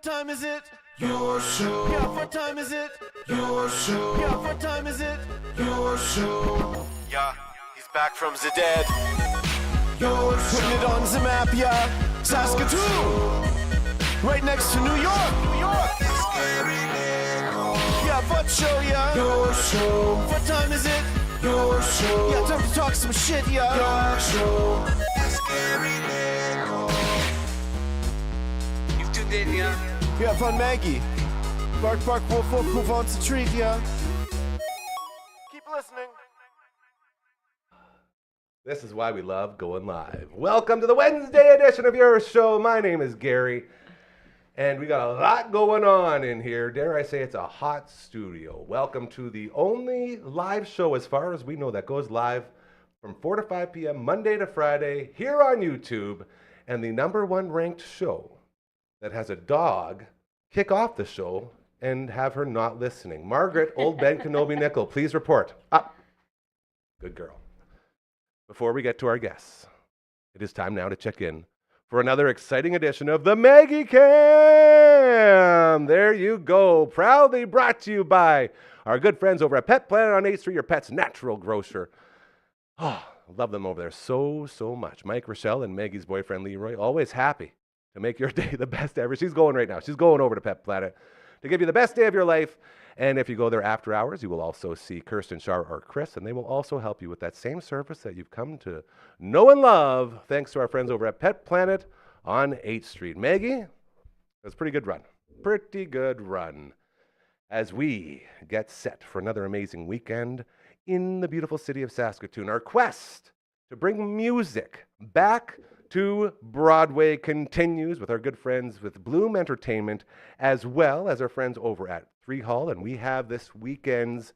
time is it? Your show. Yeah, what time is it? Your show. Yeah, what time is it? Your show. Yeah, he's back from the dead. Your show. Putting it on the map, yeah. Saskatoon. Right next to New York. New York. Yeah, what show, yeah. Your show. What time is it? Your show. Yeah, time to talk some shit, yeah. Your show. You've tuned in, yeah. Yeah, fun Maggie. Bark, bark, wolf, wolf, move on to treat, yeah. Keep listening. This is why we love going live. Welcome to the Wednesday edition of your show. My name is Gary, and we got a lot going on in here. Dare I say it's a hot studio. Welcome to the only live show, as far as we know, that goes live from 4 to 5 p.m. Monday to Friday here on YouTube, and the #1 ranked show that has a dog kick off the show and have her not listening. Margaret, old Ben Kenobi Nickel, please report. Up. Good girl. Before we get to our guests, it is time now to check in for another exciting edition of the Maggie Cam. There you go. Proudly brought to you by our good friends over at Pet Planet on 8th Street, your pet's natural grocer. Oh, love them over there so much. Mike, Rochelle, and Maggie's boyfriend, Leroy, always happy to make your day the best ever. She's going right now. She's going over to Pet Planet to give you the best day of your life. And if you go there after hours, you will also see Kirsten, Shar, or Chris, and they will also help you with that same service that you've come to know and love, thanks to our friends over at Pet Planet on 8th Street. Maggie, that's a pretty good run. Pretty good run. As we get set for another amazing weekend in the beautiful city of Saskatoon, our quest to bring music back to Broadway continues with our good friends with Bloom Entertainment, as well as our friends over at 3 Hall. And we have this weekend's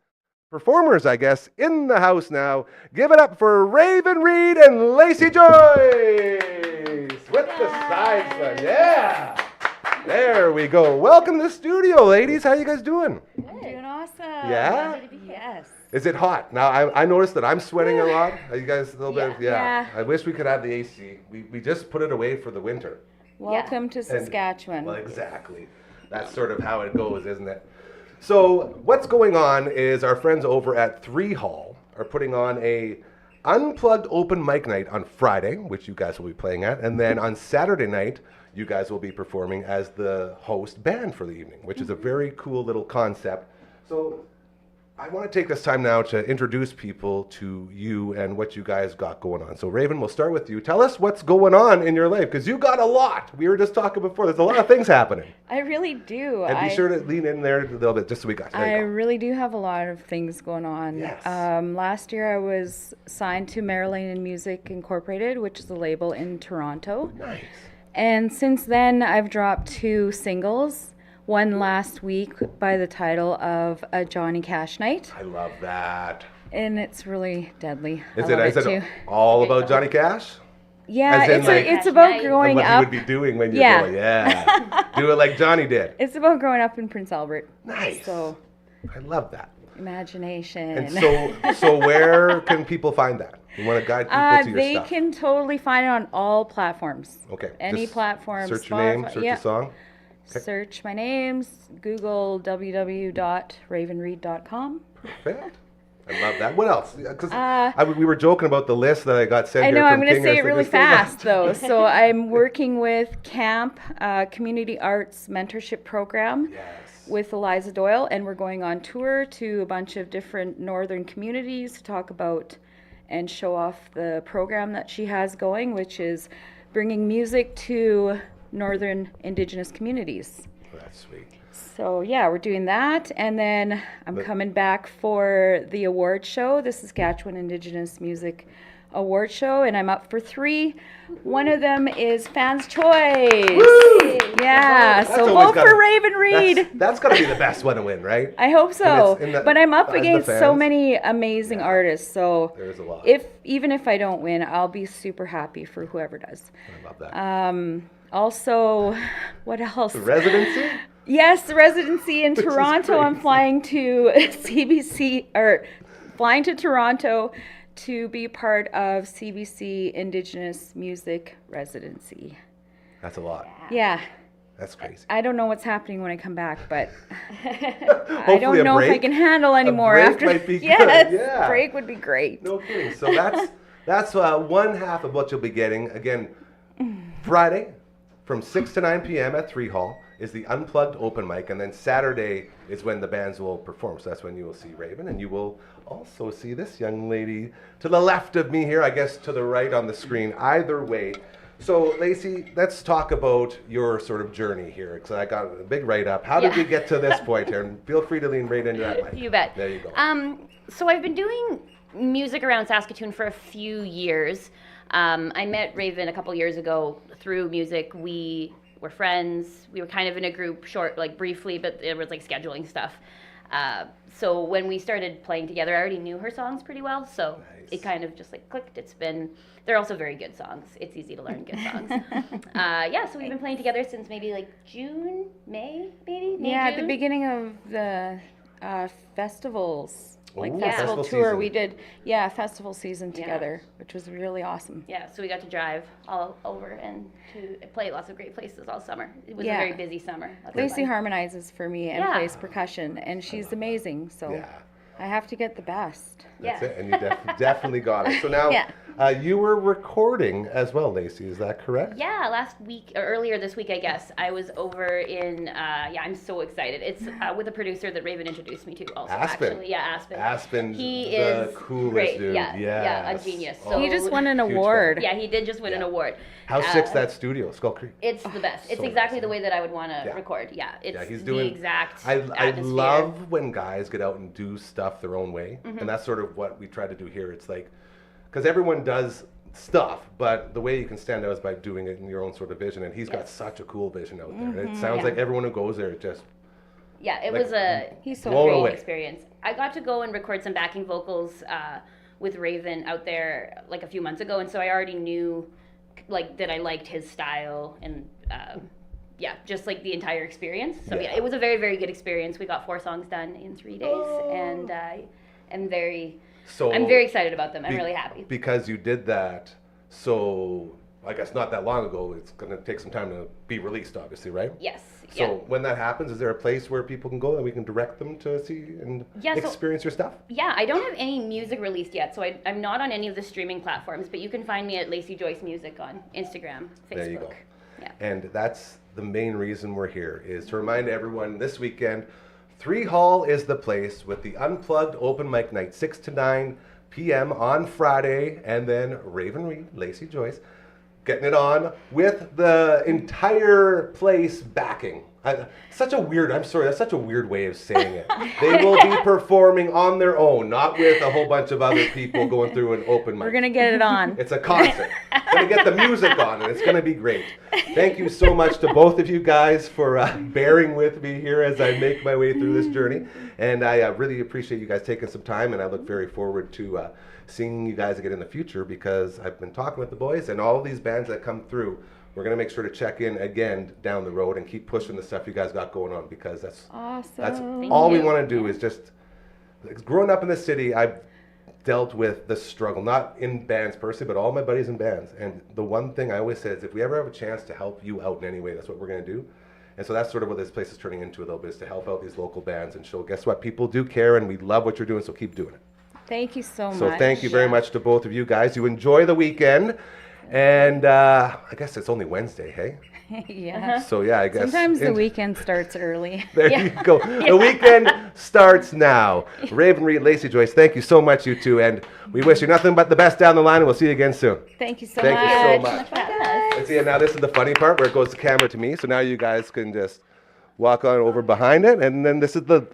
performers, I guess, in the house now. Give it up for Raven Reed and Lacey Joyce with the sides. Yeah. There we go. Welcome to the studio, ladies. How you guys doing? Doing awesome. Yeah? Yes. Is it hot? Now, I noticed that I'm sweating a lot. Are you guys a little bit? Yeah. I wish we could have the AC. We just put it away for the winter. Welcome to Saskatchewan. Well, exactly. That's sort of how it goes, isn't it? So what's going on is our friends over at 3 Hall are putting on a unplugged open mic night on Friday, which you guys will be playing at. And then on Saturday night, you guys will be performing as the host band for the evening, which is a very cool little concept. So I want to take this time now to introduce people to you and what you guys got going on. So Raven, we'll start with you. Tell us what's going on in your life, because you got a lot. We were just talking before. There's a lot of things happening. I really do. And be sure to lean in there a little bit just so we got you. I really do have a lot of things going on. Yes. Last year I was signed to Marilyn Music Incorporated, which is a label in Toronto. Nice. And since then I've dropped 2 singles. One last week by the title of A Johnny Cash Night. I love that. And it's really deadly. Is I love it too. all about Johnny Cash? Yeah, As in, it's about growing what up. you would be doing when you're Yeah. going, yeah. Do it like Johnny did. It's about growing up in Prince Albert. Nice. So I love that. imagination. And so where can people find that? You want to guide people to your they stuff. can totally find it on all platforms. Okay. Any just platform. Search your name, Spotify, search yeah. the song. Okay. Search my names, Google www.ravenreed.com. Perfect. I love that. What else? Because we were joking about the list that I got sent I here know, from I'm going to King. say it really fast though. So I'm working with CAMP, Community Arts Mentorship Program. Yes. With Eliza Doyle, and we're going on tour to a bunch of different northern communities to talk about and show off the program that she has going, which is bringing music to northern Indigenous communities. That's sweet. So yeah, we're doing that, and then I'm coming back for the award show, the Saskatchewan Indigenous Music Award Show, and I'm up for 3. One of them is Fans' Choice. Woo! Yeah, That's so always vote for Raven Reed. That's got to be the best one to win, right? I hope so. But I'm up as the against so fans. many amazing artists, so There's a lot. even if I don't win, I'll be super happy for whoever does. I love that. Also, what else? The residency? Yes, the residency in Which is Toronto. I'm crazy. flying to flying to Toronto to be part of CBC Indigenous Music Residency. That's a lot. Yeah. That's crazy. I don't know what's happening when I come back, but I Hopefully don't a know if I break. can handle anymore break after. might be good, Yes, yeah. break would be great. No kidding. So that's one half of what you'll be getting. Again, Friday from 6 to 9 p.m. at 3 Hall is the Unplugged open mic, and then Saturday is when the bands will perform. So that's when you will see Raven, and you will also see this young lady to the left of me here, I guess to the right on the screen. Either way. So, Lacey, let's talk about your sort of journey here, because I got a big write-up. How did we get to this point here? And feel free to lean right into that mic. You bet. There you go. So I've been doing music around Saskatoon for a few years. I met Raven a couple years ago through music. We were friends. We were kind of in a group, briefly, but it was like scheduling stuff. So when we started playing together, I already knew her songs pretty well, so it kind of just like clicked. They're also very good songs. It's easy to learn good songs. So we've been playing together since maybe like June, May, maybe? May, Yeah, at June? the beginning of the festivals, Ooh, festival festival tour, season. we did, festival season together, which was really awesome. Yeah, so we got to drive all over and to play lots of great places all summer. It was Yeah. a very busy summer. Lots of Lacey fun. harmonizes for me and Yeah. plays percussion, and she's amazing, so Yeah. I have to get the best. That's Yeah. it, and you definitely got it. So now, Yeah. you were recording as well, Lacey, is that correct? Yeah, last week, or earlier this week, I guess, I was over in, I'm so excited. It's with a producer that Raven introduced me to also, Aspen. actually. Yeah, Aspen. Aspen's He the is coolest great. dude. Yeah, a Yes. genius. Oh, So He just won an huge award. fan. Yeah, he did just win an award. How sick's that studio, Skull Creek? It's the best. It's so exactly nice. the way that I would want to Yeah. record. Yeah, it's Yeah, he's the doing exact I atmosphere. love when guys get out and do stuff their own way, Mm-hmm. and that's sort of what we try to do here. It's like, because everyone does stuff, but the way you can stand out is by doing it in your own sort of vision, and he's got Yes. such a cool vision out there. And it sounds like everyone who goes there just Yeah, it Like, was a he's so blown great away. experience. I got to go and record some backing vocals with Raven out there like a few months ago, and so I already knew like that I liked his style and just like the entire experience. So Yeah. it was a very, very good experience. We got 4 songs done in 3 days, and I'm very excited about them. I'm really happy. Because you did that, so I guess not that long ago, it's going to take some time to be released, obviously, right? Yes. So when that happens, is there a place where people can go and we can direct them to see and Yeah, so- experience your stuff? Yeah, I don't have any music released yet, so I'm not on any of the streaming platforms, but you can find me at Lacey Joyce Music on Instagram, Facebook. There you go. Yeah. And that's the main reason we're here, is to remind everyone this weekend, 3 Hall is the place with the Unplugged open mic night, 6 to 9 p.m. on Friday, and then Raven Reed, Lacey Joyce, getting it on with the entire place backing. That's such a weird way of saying it. They will be performing on their own, not with a whole bunch of other people going through an open mic. We're gonna get it on. It's a concert. Gonna get the music on, and it's gonna be great. Thank you so much to both of you guys for bearing with me here as I make my way through this journey. And I really appreciate you guys taking some time, and I look very forward to seeing you guys again in the future, because I've been talking with the boys and all these bands that come through. We're gonna make sure to check in again down the road and keep pushing the stuff you guys got going on, because that's Awesome. all we you. want to do. Is just growing up in this city, I've dealt with the struggle, not in bands per se, but all my buddies in bands. And the one thing I always say is, if we ever have a chance to help you out in any way, that's what we're going to do. And so that's sort of what this place is turning into a little bit, is to help out these local bands and show, guess what, people do care, and we love what you're doing, so keep doing it. Thank you so So much. thank you very much to both of you guys. You enjoy the weekend. And I guess it's only Wednesday, hey? Yeah. So yeah, I guess. Sometimes the weekend starts early. There you go. The weekend starts now. Raven Reed, Lacey Joyce, thank you so much, you two. And we wish you nothing but the best down the line, and we'll see you again soon. Thank you so Thank much. you so much. Yes. And see, and now this is the funny part, where it goes the camera to me. So now you guys can just walk on over behind it. And then this is the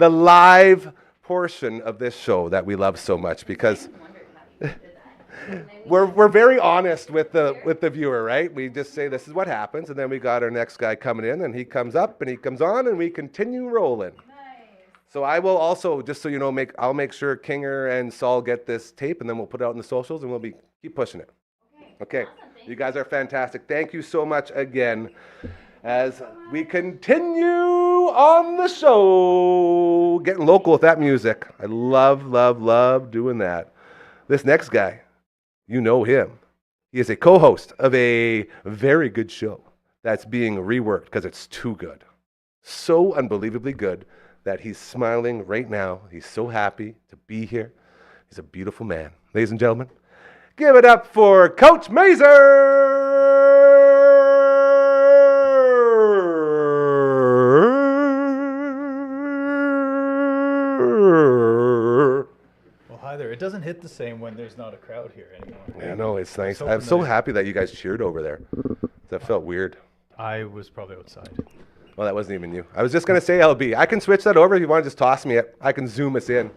live portion of this show that we love so much, because we're very honest with the viewer, right? We just say this is what happens, and then we got our next guy coming in, and he comes up and he comes on, and we continue rolling. So I will also, just so you know, I'll make sure Kinger and Saul get this tape, and then we'll put it out in the socials, and we'll keep pushing it. Okay. You guys are fantastic. Thank you so much again. As we continue on the show, getting local with that music. I love doing that. This next guy, you know him. He is a co-host of a very good show that's being reworked because it's too good. So unbelievably good that he's smiling right now. He's so happy to be here. He's a beautiful man. Ladies and gentlemen, give it up for Coach Mazer! Well, hi there. It doesn't hit the same when there's not a crowd here anymore. Yeah, no, it's nice. hoping I'm so that- happy that you guys cheered over there. That felt weird. I was probably outside. Well, that wasn't even you. I was just going to say LB. I can switch that over if you want to just toss me it. I can zoom us in.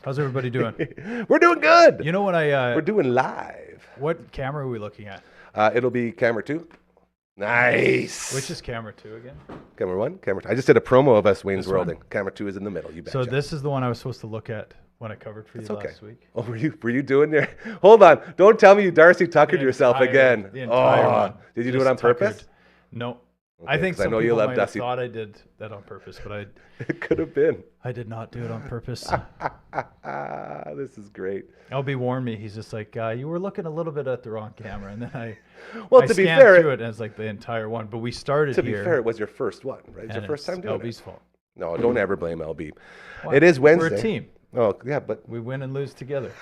How's everybody doing? We're doing good. You know what We're doing live. what camera are we looking at? It'll be camera 2. Nice. Which is camera 2 again? Camera 1? Camera 2. I just did a promo of us Wayne's This one? Worlding. Camera 2 is in the middle. You betcha. So this is the one I was supposed to look at when I covered for you It's okay. last week. Oh, were you doing there? Hold on. Don't tell me you Darcy Tuckered yourself again. The entire Oh, one. did you do it Just on purpose? tuckered. No. Okay, I think 'cause I some know you people love might have Dusty. thought I did that on purpose, but It could have been. I did not do it on purpose. This is great. LB warned me. He's just like, you were looking a little bit at the wrong camera, and then I Well, I to be scanned fair, through it, and it's like the entire one. But we started to be here. fair, it was your first one, right? It was and your first it's time doing LB's it. fault. No, don't ever blame LB. Why? It is Wednesday. We're a team. Oh, yeah, but We win and lose together.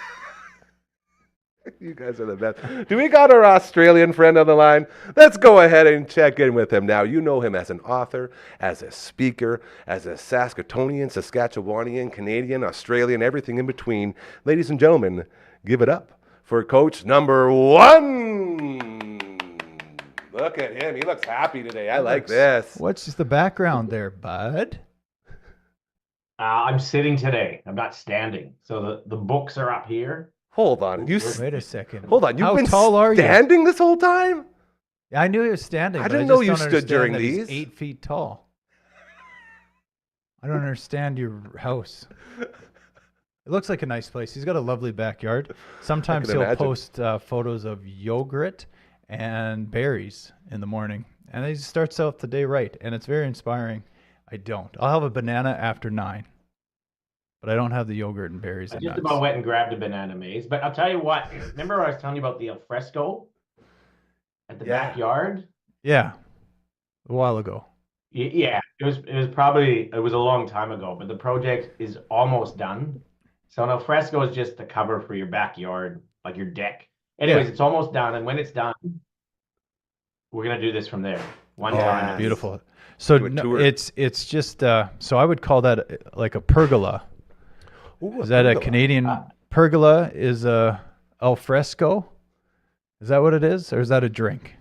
you guys are the best. Do we got our Australian friend on the line? Let's go ahead and check in with him now. You know him as an author, as a speaker, as a Saskatoonian, Saskatchewanian, Canadian, Australian, everything in between. Ladies and gentlemen, give it up for Coach number 1. Look at him. He looks happy today. I like this. What's the background there, bud? I'm sitting today. I'm not standing. So the books are up here. Hold on. Wait a second. Hold on. You've How been tall are you? standing this whole time? I knew he was standing. I but didn't just know you don't stood understand during that he's these. 8 feet tall. I don't understand your house. It looks like a nice place. He's got a lovely backyard. Sometimes can he'll imagine. post photos of yogurt and berries in the morning. And he starts out the day right. And it's very inspiring. I don't. I'll have a banana after 9. But I don't have the yogurt and berries I and just nuts. about went and grabbed a banana maze. But I'll tell you what. Remember I was telling you about the alfresco at the Yeah. backyard? Yeah. A while ago. Yeah, it was a long time ago, but the project is almost done. So an alfresco is just the cover for your backyard, like your deck. Anyways, Yeah. it's almost done, and when it's done, we're gonna do this from there. One Yeah. time. Beautiful. So Do a no, tour. it's just so I would call that like a pergola. Ooh, Is that a pergola. Canadian pergola? Is a al fresco? Is that what it is, or is that a drink?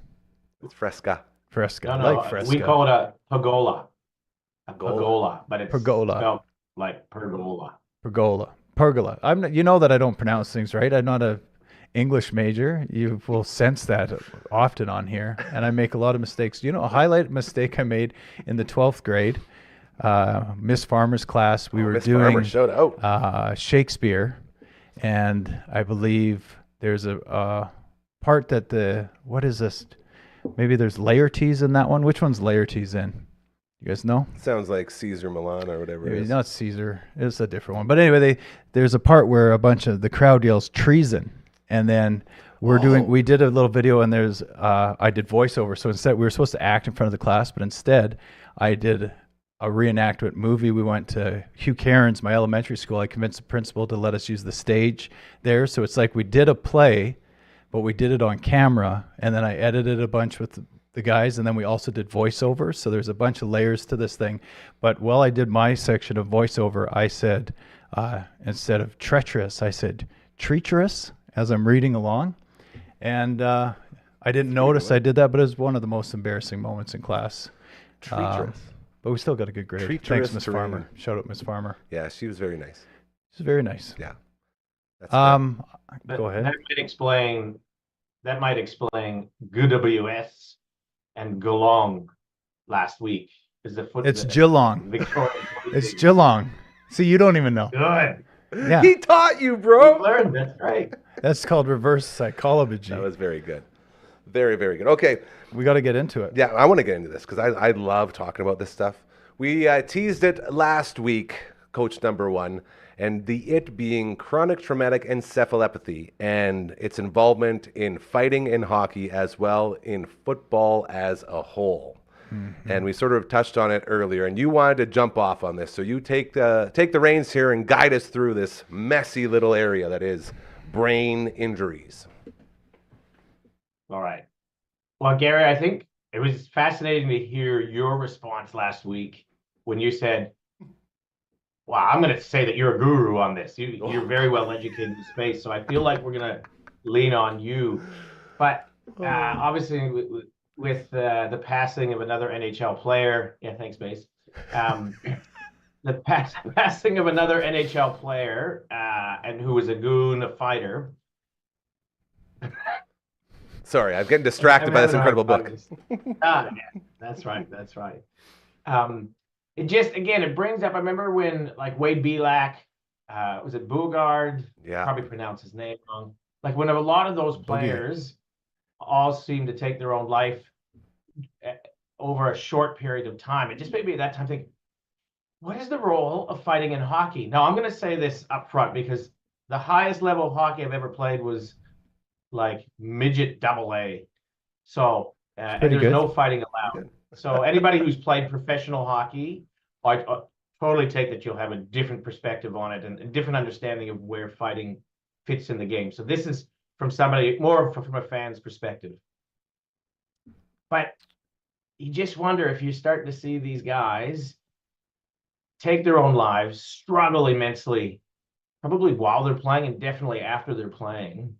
It's fresca. Fresca. No, I no, like fresca. we call it a pergola. A pergola, but it's Pergola. spelled like pergola. Pergola. Pergola. I'm not, you know that I don't pronounce things right. I'm not a English major. You will sense that often on here, and I make a lot of mistakes. You know, a highlight mistake I made in the 12th grade, Miss Farmer's class. We were Miss doing Farmer showed out. Shakespeare, and I believe there's a part that what is this? Maybe there's Laertes in that one. Which one's Laertes in? You guys know? Sounds like Caesar Milan or whatever it Maybe is. not Caesar. It's a different one. But anyway, there's a part where a bunch of the crowd yells treason, and then we did a little video, and there's I did voiceover. So instead, we were supposed to act in front of the class, but instead, I did a reenactment movie. We went to Hugh Cairns, my elementary school. I convinced the principal to let us use the stage there. So it's like we did a play, but we did it on camera, and then I edited a bunch with the guys, and then we also did voiceover. So there's a bunch of layers to this thing. But while I did my section of voiceover, I said, instead of treacherous, I said treacherous as I'm reading along. And I didn't notice I did that, but it was one of the most embarrassing moments in class. Treacherous. But we still got a good grade. Treacherous Thanks, Miss terrain. Farmer. Shout out, Miss Farmer. Yeah, she was very nice. She's very nice. Yeah. That's But Go ahead. That might explain GWS and Geelong last week. Is the foot? It's the Geelong. Victoria. It's Geelong. See, you don't even know. Good. Yeah, He taught you, You bro. learned. That's right. that's called reverse psychology. That was very good. Very, very good. Okay. We got to get into it. Yeah, I want to get into this because I love talking about this stuff. We teased it last week. coach number one, and the it being chronic traumatic encephalopathy and its involvement in fighting and hockey as well in football as a whole. And we sort of touched on it earlier, and you wanted to jump off on this. So you take the reins here and guide us through this messy little area that is brain injuries. All right. Well, Gary, I think it was fascinating to hear your response last week when you said, wow, I'm going to say that you're a guru on this. You're very well educated in the space, so I feel like we're going to lean on you. But obviously, with the passing of another NHL player, yeah, thanks, Base. The passing of another NHL player, and who was a goon, a fighter. Sorry, I'm getting distracted by this incredible book. Yeah, that's right. That's right. It just, again, it brings up, I remember when, like, Wade Belak, was it Bugard? Yeah. Probably pronounced his name wrong. Like, when a lot of those players all seem to take their own life over a short period of time, it just made me at that time think, what is the role of fighting in hockey? Now, I'm going to say this up front because the highest level of hockey I've ever played was like midget AA. So, and there's no fighting allowed. So anybody who's played professional hockey, I totally take that you'll have a different perspective on it and a different understanding of where fighting fits in the game. So this is from somebody more from a fan's perspective. But you just wonder if you're starting to see these guys take their own lives, struggle immensely, probably while they're playing and definitely after they're playing.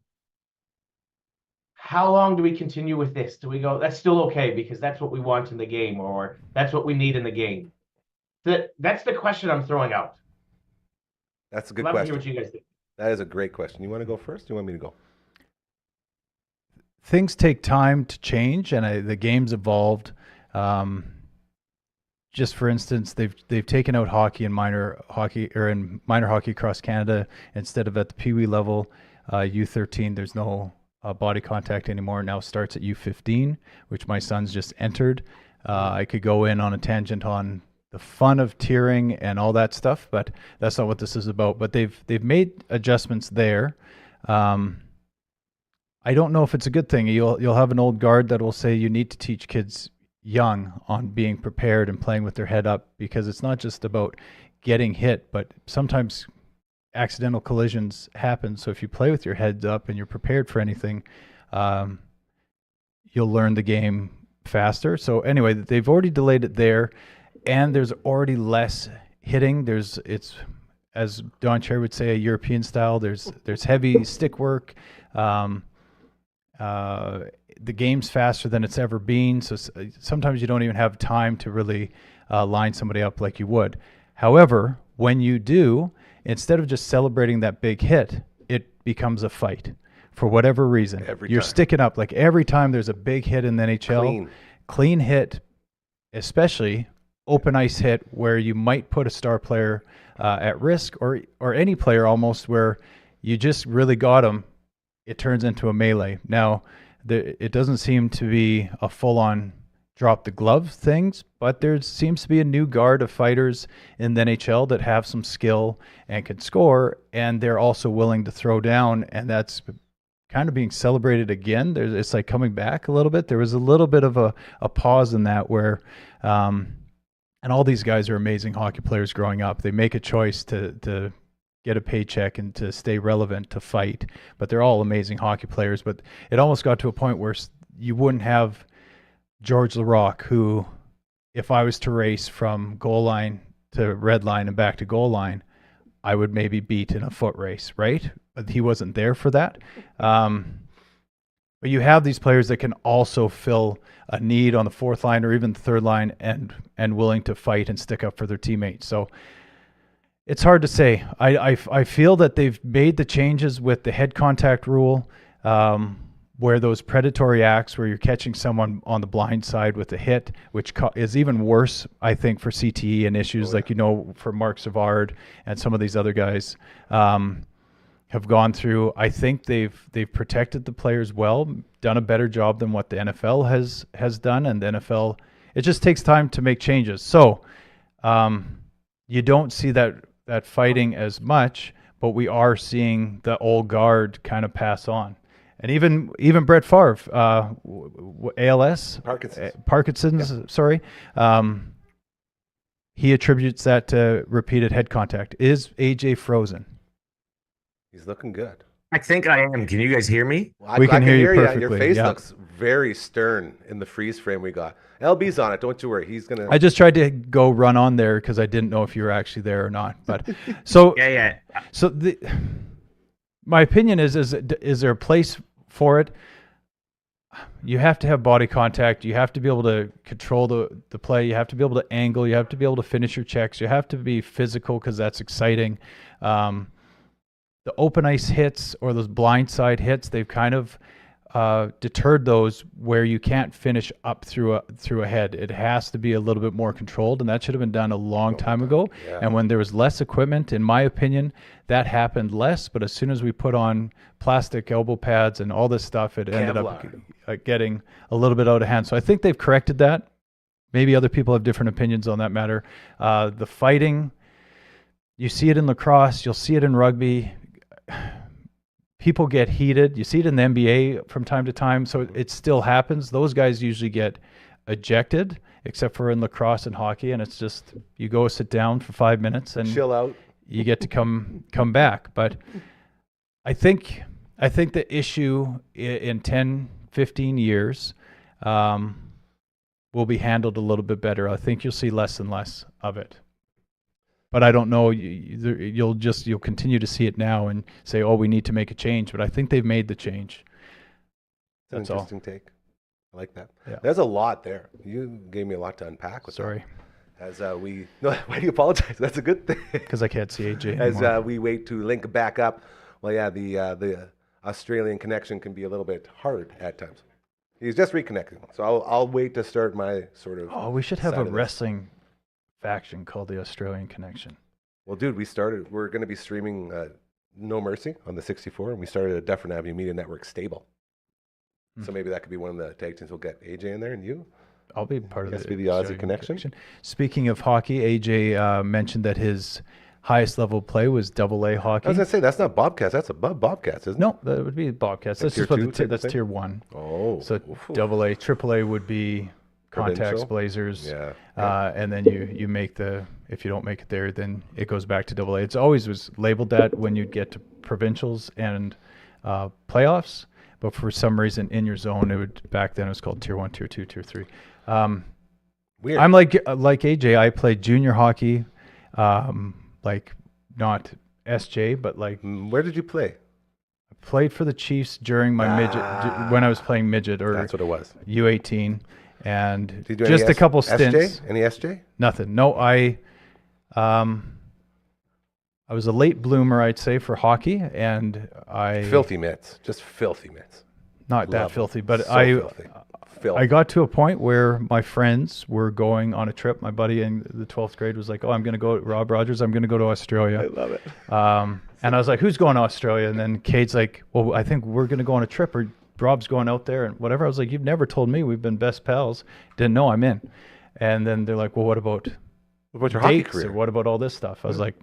How long do we continue with this? Do we go, that's still okay because that's what we want in the game, or that's what we need in the game? That's the question I'm throwing out. That's a good question. Love to question. hear what you guys think. That is a great question. You want to go first? Or do you want me to go? Things take time to change, and the game's evolved. Just for instance, they've taken out hockey in minor hockey across Canada instead of at the Pee Wee level. U13, there's no body contact anymore. It now starts at U15, which my son's just entered. I could go in on a tangent on the fun of tearing and all that stuff, but that's not what this is about. But they've made adjustments there. I don't know if it's a good thing. You'll have an old guard that will say you need to teach kids young on being prepared and playing with their head up, because it's not just about getting hit, but sometimes accidental collisions happen. So if you play with your head up and you're prepared for anything, you'll learn the game faster. So anyway, they've already delayed it there, and there's already less hitting. It's, as Don Cherry would say, a European style. There's heavy stick work. The game's faster than it's ever been, so sometimes you don't even have time to really line somebody up like you would. However, when you do, instead of just celebrating that big hit, it becomes a fight for whatever reason. You're sticking up. Like every time there's a big hit in the NHL, clean hit, especially open ice hit where you might put a star player at risk, or any player almost, where you just really got them, it turns into a melee. Now, it doesn't seem to be a full-on drop the glove things, but there seems to be a new guard of fighters in the NHL that have some skill and can score, and they're also willing to throw down, and that's kind of being celebrated again. It's like coming back a little bit. There was a little bit of a pause in that where, and all these guys are amazing hockey players growing up. They make a choice to get a paycheck and to stay relevant, to fight, but they're all amazing hockey players. But it almost got to a point where you wouldn't have George Larocque, who, if I was to race from goal line to red line and back to goal line, I would maybe beat in a foot race, right? But he wasn't there for that. But you have these players that can also fill a need on the fourth line or even the third line, and willing to fight and stick up for their teammates. So it's hard to say. I feel that they've made the changes with the head contact rule, where those predatory acts where you're catching someone on the blind side with a hit, which is even worse, I think, for CTE and issues for Mark Savard and some of these other guys have gone through. I think they've protected the players well, done a better job than what the NFL has done, and the NFL, it just takes time to make changes. So you don't see that that fighting as much, but we are seeing the old guard kind of pass on. And even Brett Favre, ALS, Parkinson's, sorry, he attributes that to repeated head contact. Is AJ frozen? He's looking good. I think I am. Can you guys hear me? We can hear you perfectly. Your face yeah. looks very stern in the freeze frame we got. LB's on it. Don't you worry. He's gonna. I just tried to go run on there because I didn't know if you were actually there or not. But so Yeah. So my opinion is there a place for it? You have to have body contact. You have to be able to control the play. You have to be able to angle. You have to be able to finish your checks. You have to be physical because that's exciting. The open ice hits or those blindside hits, they've kind of deterred those where you can't finish up through a head. It has to be a little bit more controlled, and that should have been done a long time ago. Yeah. And when there was less equipment, in my opinion, that happened less. But as soon as we put on plastic elbow pads and all this stuff, it ended up getting a little bit out of hand. So I think they've corrected that. Maybe other people have different opinions on that matter. The fighting, you see it in lacrosse, you'll see it in rugby. People get heated. You see it in the NBA from time to time, so it still happens. Those guys usually get ejected, except for in lacrosse and hockey, and it's just you go sit down for 5 minutes and chill out. You get to come back. But I think the issue in 10, 15 years will be handled a little bit better. I think you'll see less and less of it. But I don't know. You'll continue to see it now and say, "Oh, we need to make a change." But I think they've made the change. That's an interesting take. I like that. Yeah. There's a lot there. You gave me a lot to unpack with Sorry. That. As no, why do you apologize? That's a good thing. Because I can't see AJ As anymore. we wait to link back up. Well, yeah, the Australian connection can be a little bit hard at times. He's just reconnecting, so I'll wait to start my sort of. Oh, we should have side a of this. wrestling faction called the Australian Connection. Well, dude, we're going to be streaming No Mercy on the 64, and we started a Dufferin Ave Media Network stable. So maybe that could be one of the tag teams. We'll get AJ in there and you. I'll be part of Yes, the be the Aussie Australian connection. Speaking of hockey, AJ mentioned that his highest level play was AA hockey. I was going to say, that's not Bobcats. That's above Bobcats, isn't it? No, that would be Bobcats. Like That's just tier what two type that's thing? tier 1. Oh. So oof. AA, AAA would be Contacts, Provincial? Blazers. Yeah. And then you make if you don't make it there, then it goes back to AA. It's always was labeled that when you get to provincials and playoffs, but for some reason in your zone, back then it was called tier 1, tier 2, tier 3. Weird. I'm like AJ. I played junior hockey, like not SJ, but like Where did you play? played for the Chiefs during my midget when I was playing midget or That's what it was. U18, and Did you do just any a couple SJ? stints. Any SJ? Nothing. No, I was a late bloomer, I'd say, for hockey, and Filthy mitts. Just filthy mitts. not that Love filthy, them. but So I filthy. Filth. I got to a point where my friends were going on a trip. My buddy in the 12th grade was like, "Oh, I'm going to go, Rob Rogers, I'm going to go to Australia." I love it. And I was like, "Who's going to Australia?" And then Kate's like, "Well, I think we're going to go on a trip, or Rob's going out there and whatever." I was like, "You've never told me. We've been best pals. Didn't know I'm in." And then they're like, "Well, what about What about your hockey dates? career? Or what about all this stuff?" I was like,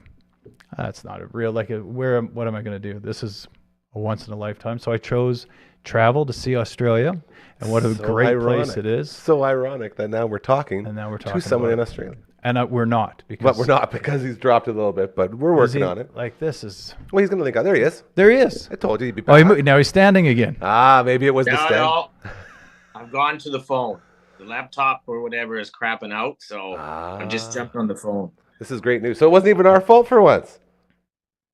"That's not a real, what am I going to do? This is a once in a lifetime." So I chose travel to see Australia, and what a So great ironic. place it is. So ironic that now we're talking, And now we're talking to someone about in it. Australia. And we're not, because But we're not because he's dropped a little bit, but we're working on it. Like this is Well, he's going to link out. There he is. there he is. I told you he'd be Oh, back. now he's standing again. Maybe it was the stand. No. I've gone to the phone. The laptop or whatever is crapping out, so I'm just jumping on the phone. This is great news. So it wasn't even our fault for once.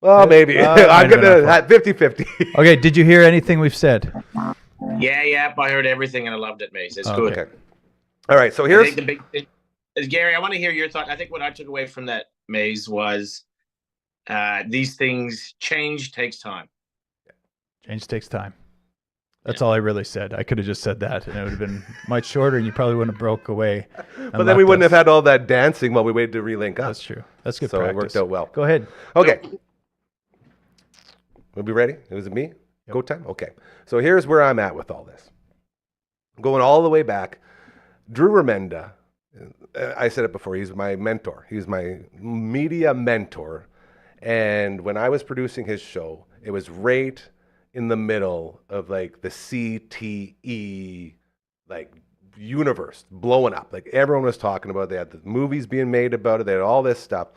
Well, maybe. might I'm have been going our to 50-50. Okay, did you hear anything we've said? Yeah, I heard everything and I loved it, Mace. It's Okay. good. Okay. All right. So I here's think the big thing is, Gary, I want to hear your thought. I think what I took away from that, Maze, was these things takes time. Change takes time. That's all I really said. I could have just said that, and it would have been much shorter, and you probably wouldn't have broke away. But then we wouldn't have had all that dancing while we waited to relink up. That's true. That's good So practice. it worked out well. Go ahead. Okay. We'll be ready? Was it me? Go time? Okay. So here's where I'm at with all this. Going all the way back, Drew Remenda, I said it before, he's my mentor. He's my media mentor And when I was producing his show, it was right in the middle of like the CTE like universe blowing up. Like everyone was talking about it. They had the movies being made about it. They had all this stuff.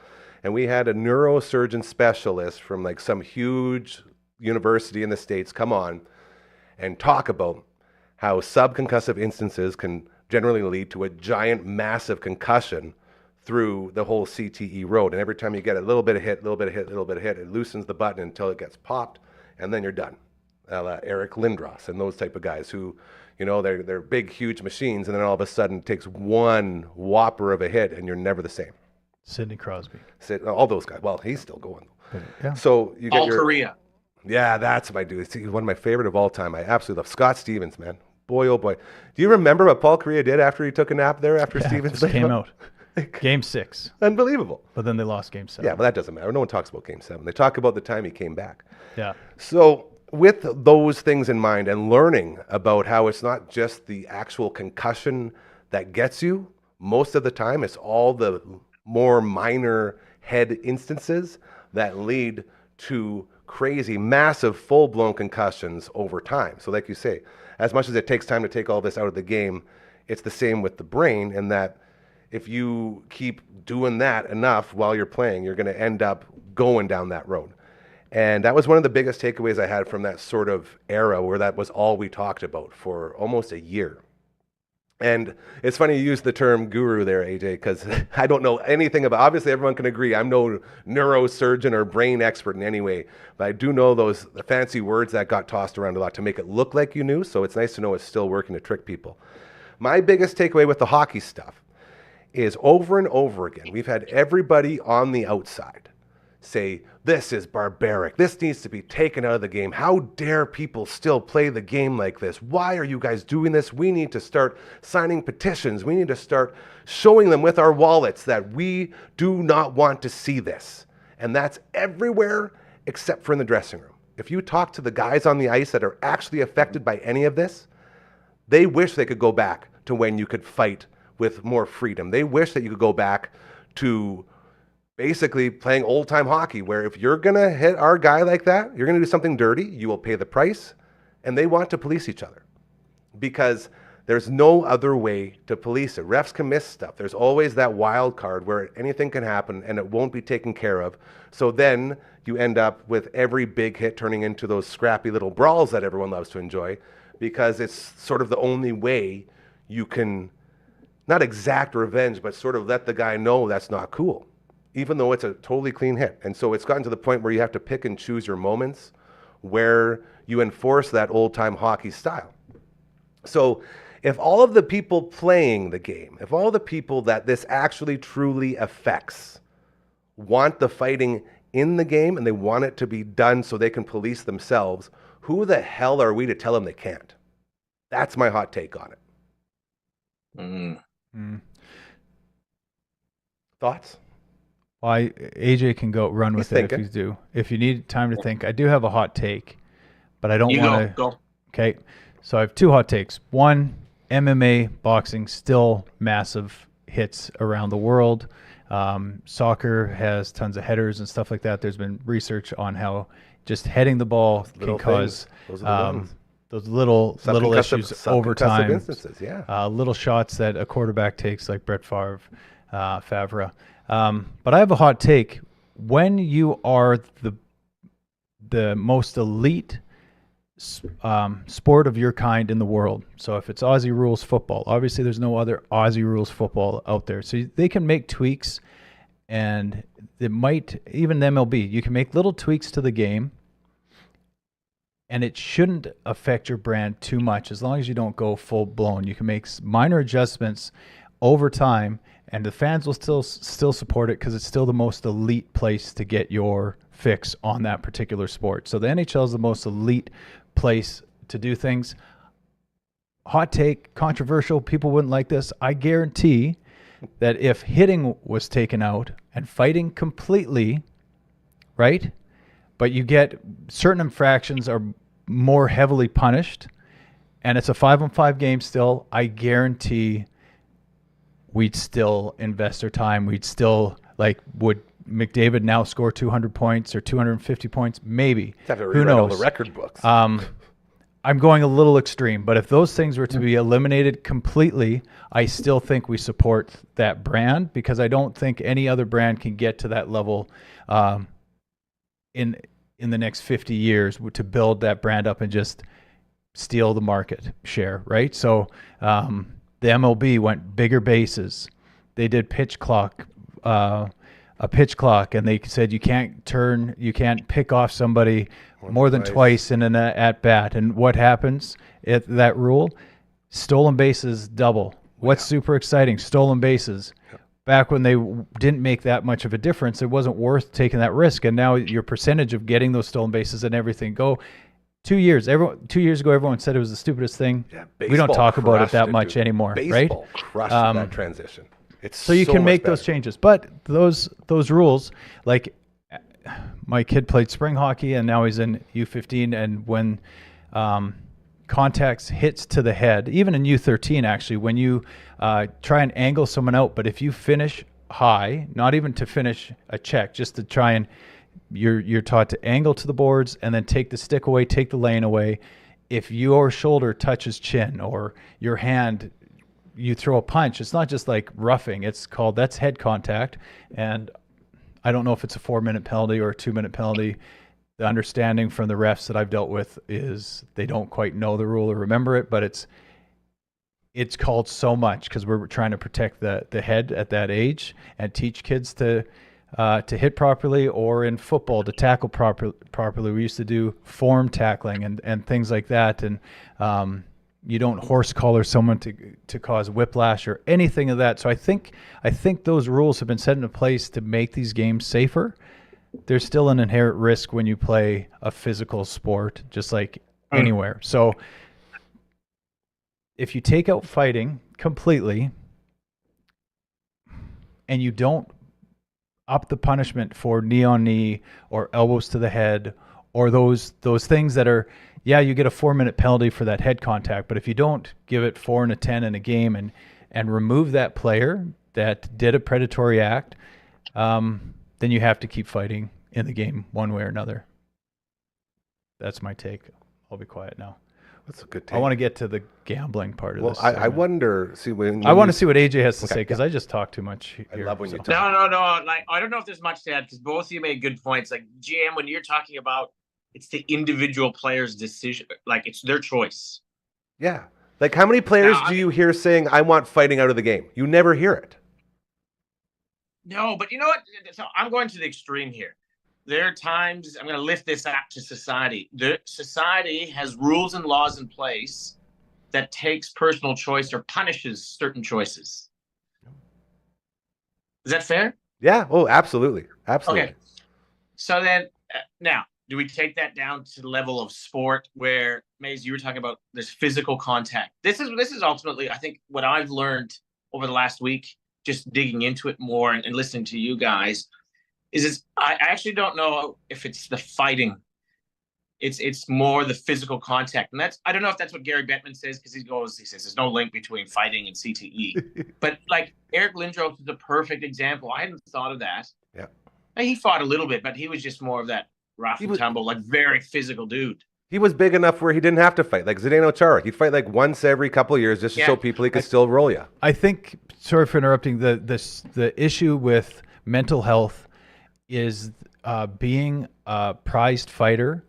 And we had a neurosurgeon specialist from like some huge university in the States come on and talk about how subconcussive instances can generally lead to a giant, massive concussion through the whole CTE road. And every time you get a little bit of hit, it loosens the button until it gets popped, and then you're done. Eric Lindros and those type of guys who, they're big, huge machines, and then all of a sudden it takes one whopper of a hit, and you're never the same. Sidney Crosby. All those guys. Well, he's still going. Yeah. So you get All Korea. Yeah, that's my dude. He's one of my favorite of all time. I absolutely love Scott Stevens, man. Boy, oh boy. Do you remember what Paul Correa did after he took a nap there after Stevens just came out? Game 6. Unbelievable. But then they lost Game 7. Yeah, but that doesn't matter. No one talks about Game 7. They talk about the time he came back. Yeah. So with those things in mind and learning about how it's not just the actual concussion that gets you, most of the time it's all the more minor head instances that lead to crazy, massive, full-blown concussions over time. So like you say, as much as it takes time to take all this out of the game, it's the same with the brain in that if you keep doing that enough while you're playing, you're going to end up going down that road. And that was one of the biggest takeaways I had from that sort of era where that was all we talked about for almost a year. And it's funny you use the term guru there, AJ, because I don't know anything about, obviously everyone can agree, I'm no neurosurgeon or brain expert in any way, but I do know those fancy words that got tossed around a lot to make it look like you knew, so it's nice to know it's still working to trick people. My biggest takeaway with the hockey stuff is over and over again, we've had everybody on the outside say, this is barbaric. This needs to be taken out of the game. How dare people still play the game like this? Why are you guys doing this? We need to start signing petitions. We need to start showing them with our wallets that we do not want to see this. And that's everywhere except for in the dressing room. If you talk to the guys on the ice that are actually affected by any of this, they wish they could go back to when you could fight with more freedom. They wish that you could go back to basically playing old-time hockey, where if you're going to hit our guy like that, you're going to do something dirty, you will pay the price, and they want to police each other because there's no other way to police it. Refs can miss stuff. There's always that wild card where anything can happen and it won't be taken care of. So then you end up with every big hit turning into those scrappy little brawls that everyone loves to enjoy because it's sort of the only way you can not exact revenge, but sort of let the guy know that's not cool, even though it's a totally clean hit. And so it's gotten to the point where you have to pick and choose your moments where you enforce that old-time hockey style. So if all of the people playing the game, if all the people that this actually truly affects want the fighting in the game and they want it to be done so they can police themselves, who the hell are we to tell them they can't? That's my hot take on it. Thoughts? Well, AJ can go run with it if you do. If you need time to think, I do have a hot take, but I don't want to. Go. Okay, so I have 2 hot takes. One, MMA, boxing, still massive hits around the world. Soccer has tons of headers and stuff like that. There's been research on how just heading the ball can cause those little issues over time. Instances, yeah. Little shots that a quarterback takes, like Brett Favre. But I have a hot take. When you are the most elite sport of your kind in the world, so if it's Aussie rules football, obviously there's no other Aussie rules football out there, so they can make tweaks, and it might, even MLB, you can make little tweaks to the game, and it shouldn't affect your brand too much as long as you don't go full blown. You can make minor adjustments over time, and the fans will still support it because it's still the most elite place to get your fix on that particular sport. So the NHL is the most elite place to do things. Hot take, controversial, people wouldn't like this. I guarantee that if hitting was taken out and fighting completely, right, but you get certain infractions are more heavily punished, and it's a 5-on-5 game still, I guarantee we'd still invest our time. We'd still would McDavid now score 200 points or 250 points? Maybe. Have to Who rewrite all knows? the record books. I'm going a little extreme, but if those things were to be eliminated completely, I still think we support that brand, because I don't think any other brand can get to that level in the next 50 years to build that brand up and just steal the market share, right? So the MLB went bigger bases. They did a pitch clock, and they said you can't pick off somebody more than twice in an at bat. And what happens at that rule? Stolen bases double. What's super exciting? Stolen bases. Back when they didn't make that much of a difference, it wasn't worth taking that risk. And now your percentage of getting those stolen bases and everything go. 2 years ago, everyone said it was the stupidest thing. Yeah, we don't talk about it that crushed much dude. anymore, right? Baseball crushed that transition. It's so you can much make better. those changes, but those rules, like my kid played spring hockey and now he's in U15, and when contacts hits to the head, even in U13 actually, when you try and angle someone out, but if you finish high, not even to finish a check, just to try and you're taught to angle to the boards and then take the stick away, take the lane away. If your shoulder touches chin or your hand, you throw a punch, it's not just like roughing, that's head contact. And I don't know if it's a 4-minute penalty or a 2-minute penalty. The understanding from the refs that I've dealt with is they don't quite know the rule or remember it, but it's called so much because we're trying to protect the head at that age and teach kids to hit properly, or in football to tackle properly. We used to do form tackling and things like that, and you don't horse collar someone to cause whiplash or anything of that. So I think those rules have been set into place to make these games safer. There's still an inherent risk when you play a physical sport, just like anywhere. So if you take out fighting completely and you don't up the punishment for knee on knee or elbows to the head or those things that are, yeah, you get a 4-minute penalty for that head contact, but if you don't give it 4 and a 10 in a game and remove that player that did a predatory act, then you have to keep fighting in the game one way or another. That's my take. I'll be quiet now. That's a good take. I want to get to the gambling part of this. I wonder. See, I want to see what AJ has to say, because I just talk too much here. I love when you talk. No. Like, I don't know if there's much to add, because both of you made good points. Like, GM, when you're talking about it's the individual player's decision, like it's their choice. Yeah. Like, how many players do you hear saying, I want fighting out of the game? You never hear it. No, but you know what? So I'm going to the extreme here. There are times, I'm going to lift this up to society. The society has rules and laws in place that takes personal choice or punishes certain choices. Is that fair? Yeah. Oh, absolutely. Absolutely. Okay. So then, now, do we take that down to the level of sport where, Maze, you were talking about this physical contact? This is ultimately, I think, what I've learned over the last week, just digging into it more and listening to you guys, is I actually don't know if it's the fighting. It's more the physical contact. And I don't know if that's what Gary Bettman says, because he says there's no link between fighting and CTE. But like Eric Lindros is a perfect example. I hadn't thought of that. Yeah. He fought a little bit, but he was just more of that rough and tumble, like very physical dude. He was big enough where he didn't have to fight. Like Zdeno Chara. He'd fight like once every couple of years just to show people he could still roll you. I think, sorry for interrupting, the issue with mental health is being a prized fighter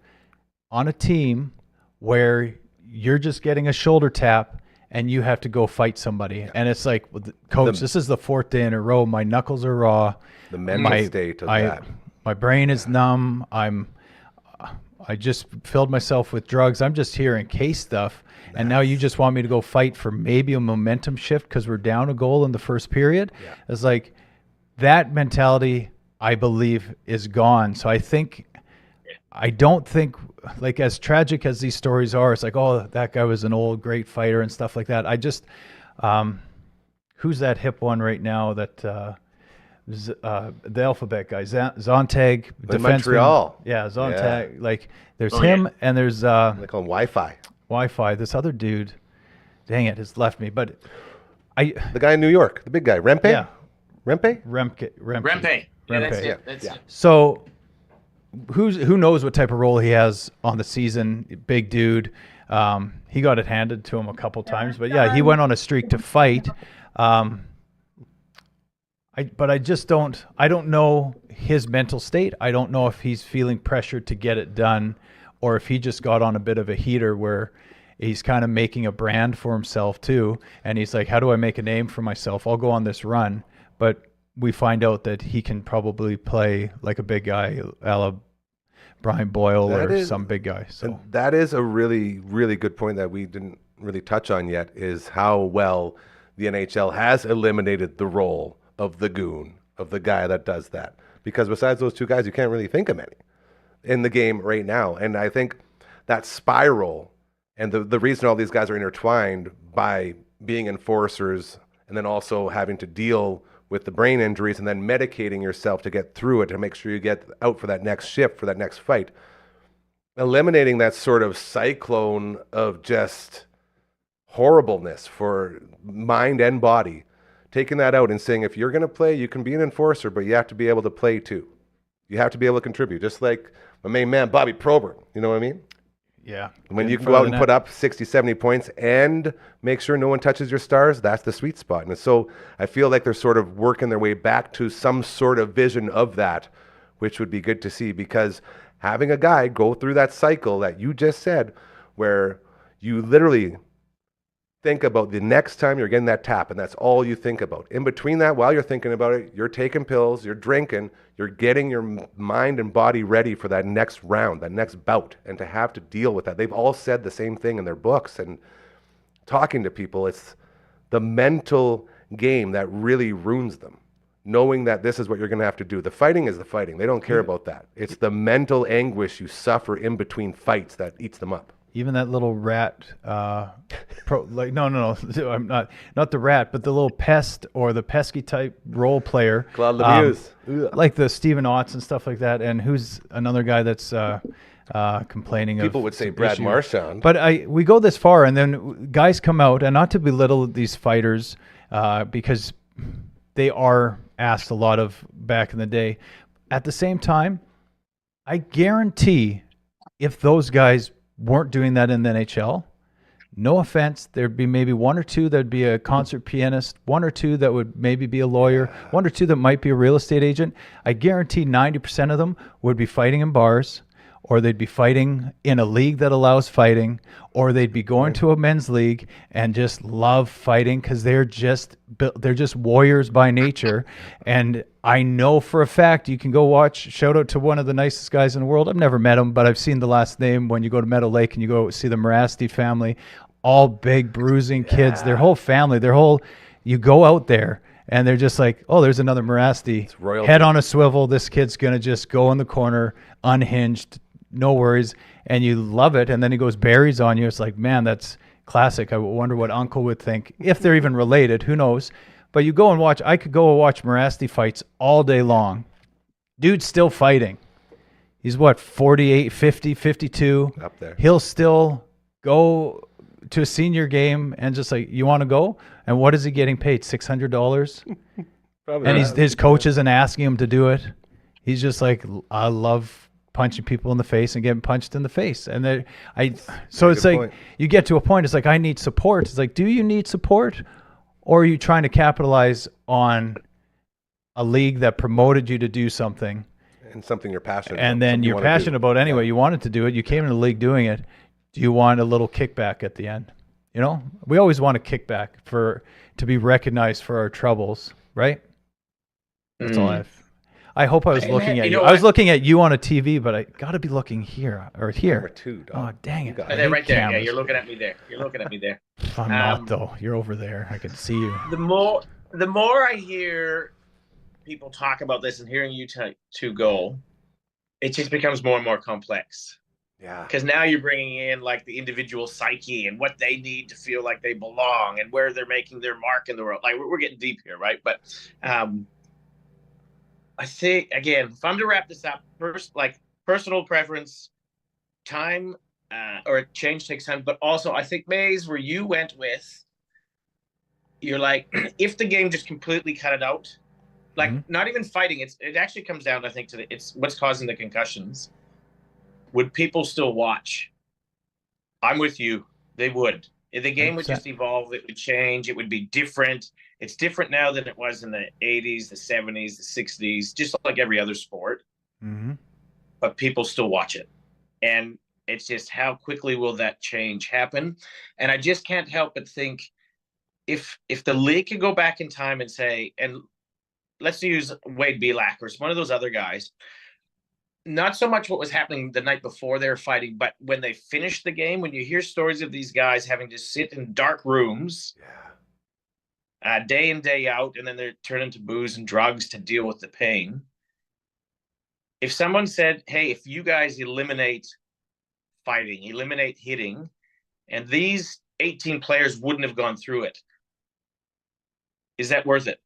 on a team where you're just getting a shoulder tap and you have to go fight somebody. Yeah. And it's like, coach, this is the 4th day in a row. My knuckles are raw. The mental state of that. My brain is numb. I just filled myself with drugs. I'm just here in case stuff. And now you just want me to go fight for maybe a momentum shift because we're down a goal in the first period. Yeah. It's like that mentality, I believe, is gone. So I don't think, like, as tragic as these stories are, it's like, oh, that guy was an old great fighter and stuff like that. I just, who's that hip one right now that, the alphabet guy, Zontag, defenseman. Montreal. Yeah, Zontag. Yeah. Like, there's him and there's, they call him Wi-Fi. This other dude, dang it, has left me. But the guy in New York, the big guy, Rempe? Yeah. Rempe? Remke. Yeah, that's Rempe. it. That's Yeah. it. So who knows what type of role he has on the season? Big dude. He got it handed to him a couple times, but yeah, he went on a streak to fight. But I just don't. I don't know his mental state. I don't know if he's feeling pressured to get it done, or if he just got on a bit of a heater where he's kind of making a brand for himself too. And he's like, how do I make a name for myself? I'll go on this run. But we find out that he can probably play like a big guy, a la Brian Boyle some big guy. So And that is a really, really good point that we didn't really touch on yet, is how well the NHL has eliminated the role of the goon, of the guy that does that. Because besides those two guys, you can't really think of many in the game right now. And I think that spiral and the reason all these guys are intertwined by being enforcers and then also having to deal with the brain injuries and then medicating yourself to get through it, to make sure you get out for that next shift, for that next fight. Eliminating that sort of cyclone of just horribleness for mind and body, taking that out and saying, if you're going to play, you can be an enforcer, but you have to be able to play too. You have to be able to contribute, just like my main man, Bobby Probert. You know what I mean? yeah, When you can go out and put up 60, 70 points and make sure no one touches your stars, that's the sweet spot. And so I feel like they're sort of working their way back to some sort of vision of that, which would be good to see, because having a guy go through that cycle that you just said, where you literally think about the next time you're getting that tap, and that's all you think about. In between that, while you're thinking about it, you're taking pills, you're drinking, you're getting your mind and body ready for that next round, that next bout, and to have to deal with that. They've all said the same thing in their books, and talking to people, it's the mental game that really ruins them. Knowing that this is what you're going to have to do. The fighting is the fighting. They don't care about that. It's the mental anguish you suffer in between fights that eats them up. Even that little rat, no, I'm not the rat, but the little pest or the pesky type role player. Claude Lemieux. Like the Stephen Otts and stuff like that. And who's another guy that's complaining People of would say some Brad issue. Marchand. But we go this far, and then guys come out, and not to belittle these fighters, because they are asked a lot of back in the day. At the same time, I guarantee if those guys weren't doing that in the NHL, no offense, there'd be maybe one or two that'd be a concert pianist, one or two that would maybe be a lawyer, one or two that might be a real estate agent. I guarantee 90% of them would be fighting in bars, or they'd be fighting in a league that allows fighting, or they'd be going to a men's league and just love fighting because they're just warriors by nature. And I know for a fact, you can go watch, shout out to one of the nicest guys in the world. I've never met him, but I've seen the last name when you go to Meadow Lake and you go see the Morasti family, all big bruising kids, their whole family, you go out there and they're just like, oh, there's another Morasti, head on a swivel. This kid's going to just go in the corner, unhinged, no worries, and you love it. And then he goes berries on you. It's like, man, that's classic. I wonder what Uncle would think, if they're even related. Who knows? But you go and watch. I could go and watch Morasti fights all day long. Dude's still fighting. He's what, 48, 50, 52? Up there. He'll still go to a senior game and just like, you want to go? And what is he getting paid? $600? Probably And not. his coach isn't asking him to do it. He's just like, I love punching people in the face and getting punched in the face. And so it's like, point. you get to a point, it's like, I need support. It's like, do you need support? Or are you trying to capitalize on a league that promoted you to do something? And something you're passionate about. And then something you you're wanna do. passionate about anyway. You wanted to do it. You came in the league doing it. Do you want a little kickback at the end? You know, we always want a kickback to be recognized for our troubles, right? That's all I hope I was looking at you. I was looking at you on a TV, but I got to be looking here or here. Number 2, dog. Oh, dang it. got I And then hate right there. Yeah, cameras. you're looking at me there. You're looking at me there. I'm not, though. You're over there. I can see you. The more I hear people talk about this and hearing you two go, it just becomes more and more complex. Yeah. Because now you're bringing in like the individual psyche and what they need to feel like they belong and where they're making their mark in the world. Like we're getting deep here, right? But I think, again, if I'm to wrap this up, first, like personal preference, time, or change takes time, but also I think, Maze, where you went with, you're like, if the game just completely cut it out, Like not even fighting. It actually comes down, I think, to it's what's causing the concussions. Would people still watch? I'm with you. They would. If the game would 100%. just evolve, it would change. It would be different. It's different now than it was in the 80s, the 70s, the 60s, just like every other sport. Mm-hmm. But people still watch it. And it's just how quickly will that change happen? And I just can't help but think if the league could go back in time and say, and let's use Wade Belak or one of those other guys, not so much what was happening the night before they were fighting, but when they finished the game, when you hear stories of these guys having to sit in dark rooms day in, day out, and then they're turning to booze and drugs to deal with the pain. If someone said, hey, if you guys eliminate fighting, eliminate hitting, and these 18 players wouldn't have gone through it, is that worth it?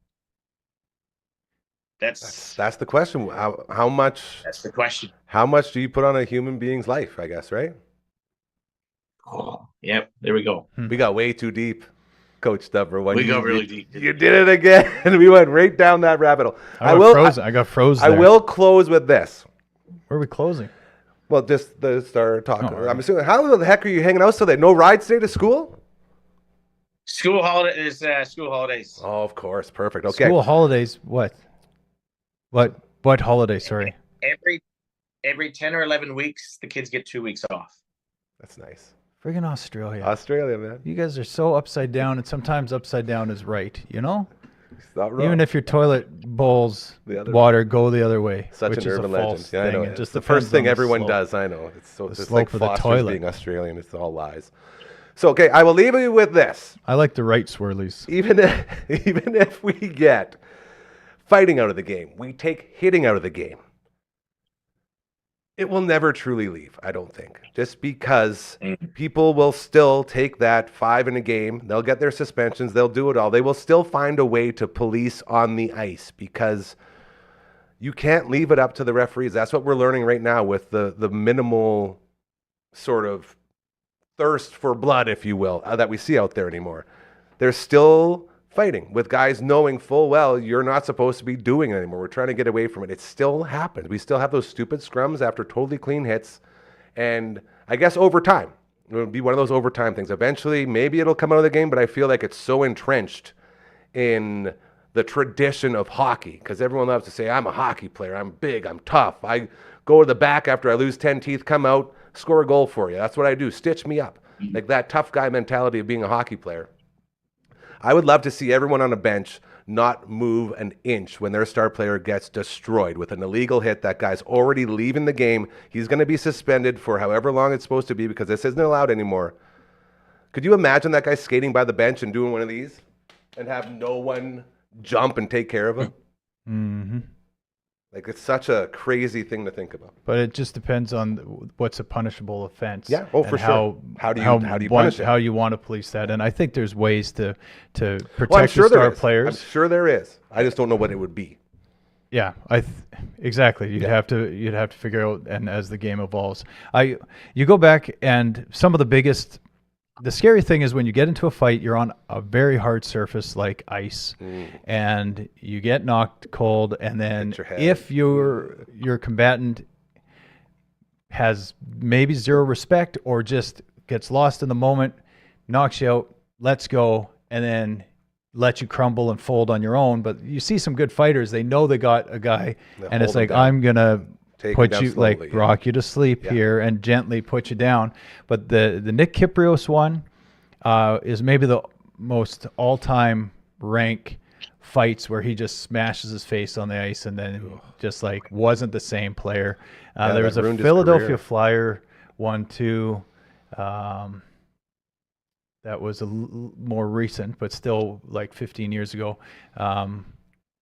That's the question. How much? That's the question. How much do you put on a human being's life? I guess, right? Oh, yep. There we go. We got way too deep, Coach Duffer. We got really deep. You did it again. We went right down that rabbit hole. I got frozen. I will close with this. Where are we closing? Well, just the start talking. Oh, I'm assuming. How the heck are you hanging out so late? No rides today to school? School holidays. School holidays. Oh, of course. Perfect. Okay. School holidays. What? What holiday? Sorry. Every 10 or 11 weeks, the kids get 2 weeks off. That's nice. Friggin' Australia. Australia, man. You guys are so upside down, and sometimes upside down is right. You know. It's not wrong. Even if your toilet bowls The other water go the other way, Such which an is urban a false legend. Yeah, I thing. know. It It's just the depends first thing on the everyone slope. does. I know. It's so The it's slope like of the Foster's toilet. being Australian. It's all lies. So, okay, I will leave you with this. I like the right swirlies. Even if we get fighting out of the game, we take hitting out of the game, it will never truly leave, I don't think. Just because people will still take that 5 in a game, they'll get their suspensions, they'll do it all. They will still find a way to police on the ice because you can't leave it up to the referees. That's what we're learning right now with the minimal sort of thirst for blood, if you will, that we see out there anymore. There's still fighting with guys knowing full well you're not supposed to be doing it anymore. We're trying to get away from it. It still happens. We still have those stupid scrums after totally clean hits. And I guess over time, it'll be one of those overtime things. Eventually, maybe it'll come out of the game, but I feel like it's so entrenched in the tradition of hockey because everyone loves to say, I'm a hockey player. I'm big. I'm tough. I go to the back after I lose 10 teeth, come out, score a goal for you. That's what I do. Stitch me up. Like that tough guy mentality of being a hockey player. I would love to see everyone on a bench not move an inch when their star player gets destroyed with an illegal hit. That guy's already leaving the game. He's going to be suspended for however long it's supposed to be because this isn't allowed anymore. Could you imagine that guy skating by the bench and doing one of these and have no one jump and take care of him? Mm-hmm. Like, it's such a crazy thing to think about. But it just depends on what's a punishable offense. Yeah, oh, for sure. How do you punish it? How you want to police that. And I think there's ways to protect Well, I'm sure the there star is. players. I'm sure there is. I just don't know what it would be. Yeah, exactly. You'd have to figure out, and as the game evolves, you go back and some of the scary thing is when you get into a fight, you're on a very hard surface like ice, and you get knocked cold, and then if your combatant has maybe zero respect or just gets lost in the moment, knocks you out, lets go, and then let you crumble and fold on your own. But you see some good fighters, they know they got a guy, and it's like, I'm gonna put you slowly, like rock you to sleep here and gently put you down. But the Nick Kyprios one is maybe the most all-time rank fights where he just smashes his face on the ice and then just like wasn't the same player. There was a Philadelphia Flyer one too. That was more recent, but still like 15 years ago,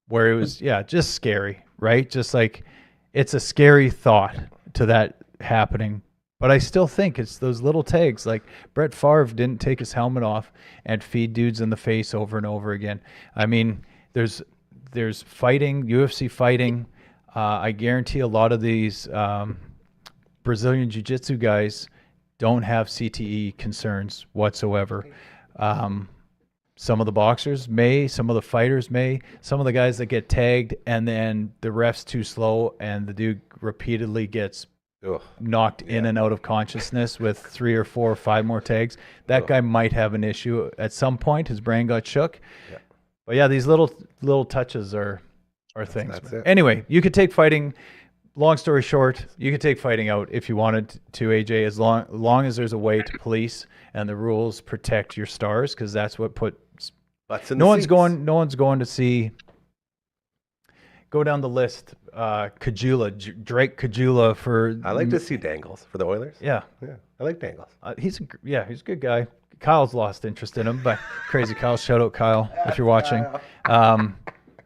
where it was, just scary, right? Just like, it's a scary thought to that happening. But I still think it's those little tags. Like Brett Favre didn't take his helmet off and feed dudes in the face over and over again. I mean, there's fighting, UFC fighting. I guarantee a lot of these Brazilian Jiu-Jitsu guys don't have CTE concerns whatsoever. Some of the boxers may, some of the fighters may, some of the guys that get tagged and then the ref's too slow and the dude repeatedly gets Ugh. knocked in and out of consciousness with 3 or 4 or 5 more tags. That guy might have an issue at some point. His brain got shook. Yeah. But yeah, these little touches are things. That's it. Anyway, you could take fighting. Long story short, you could take fighting out if you wanted to, AJ, as long as there's a way to police and the rules protect your stars, because that's what puts. Butts in No the one's seats. going. No one's going to see. Go down the list. Kajula, Drake Kajula for. I like to see Dangles for the Oilers. Yeah, Yeah, I like Dangles. he's a good guy. Kyle's lost interest in him, but crazy Kyle. Shout out Kyle if you're watching.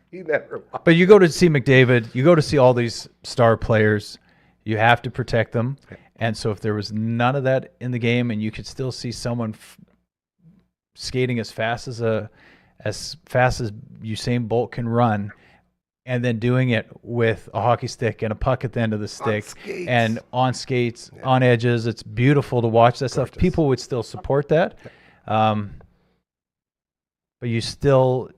He never. But you go to see McDavid, you go to see all these star players, you have to protect them. And so if there was none of that in the game and you could still see someone skating as fast as Usain Bolt can run and then doing it with a hockey stick and a puck at the end of the stick skates. and on skates, on edges, it's beautiful to watch that stuff. People would still support that. But you still...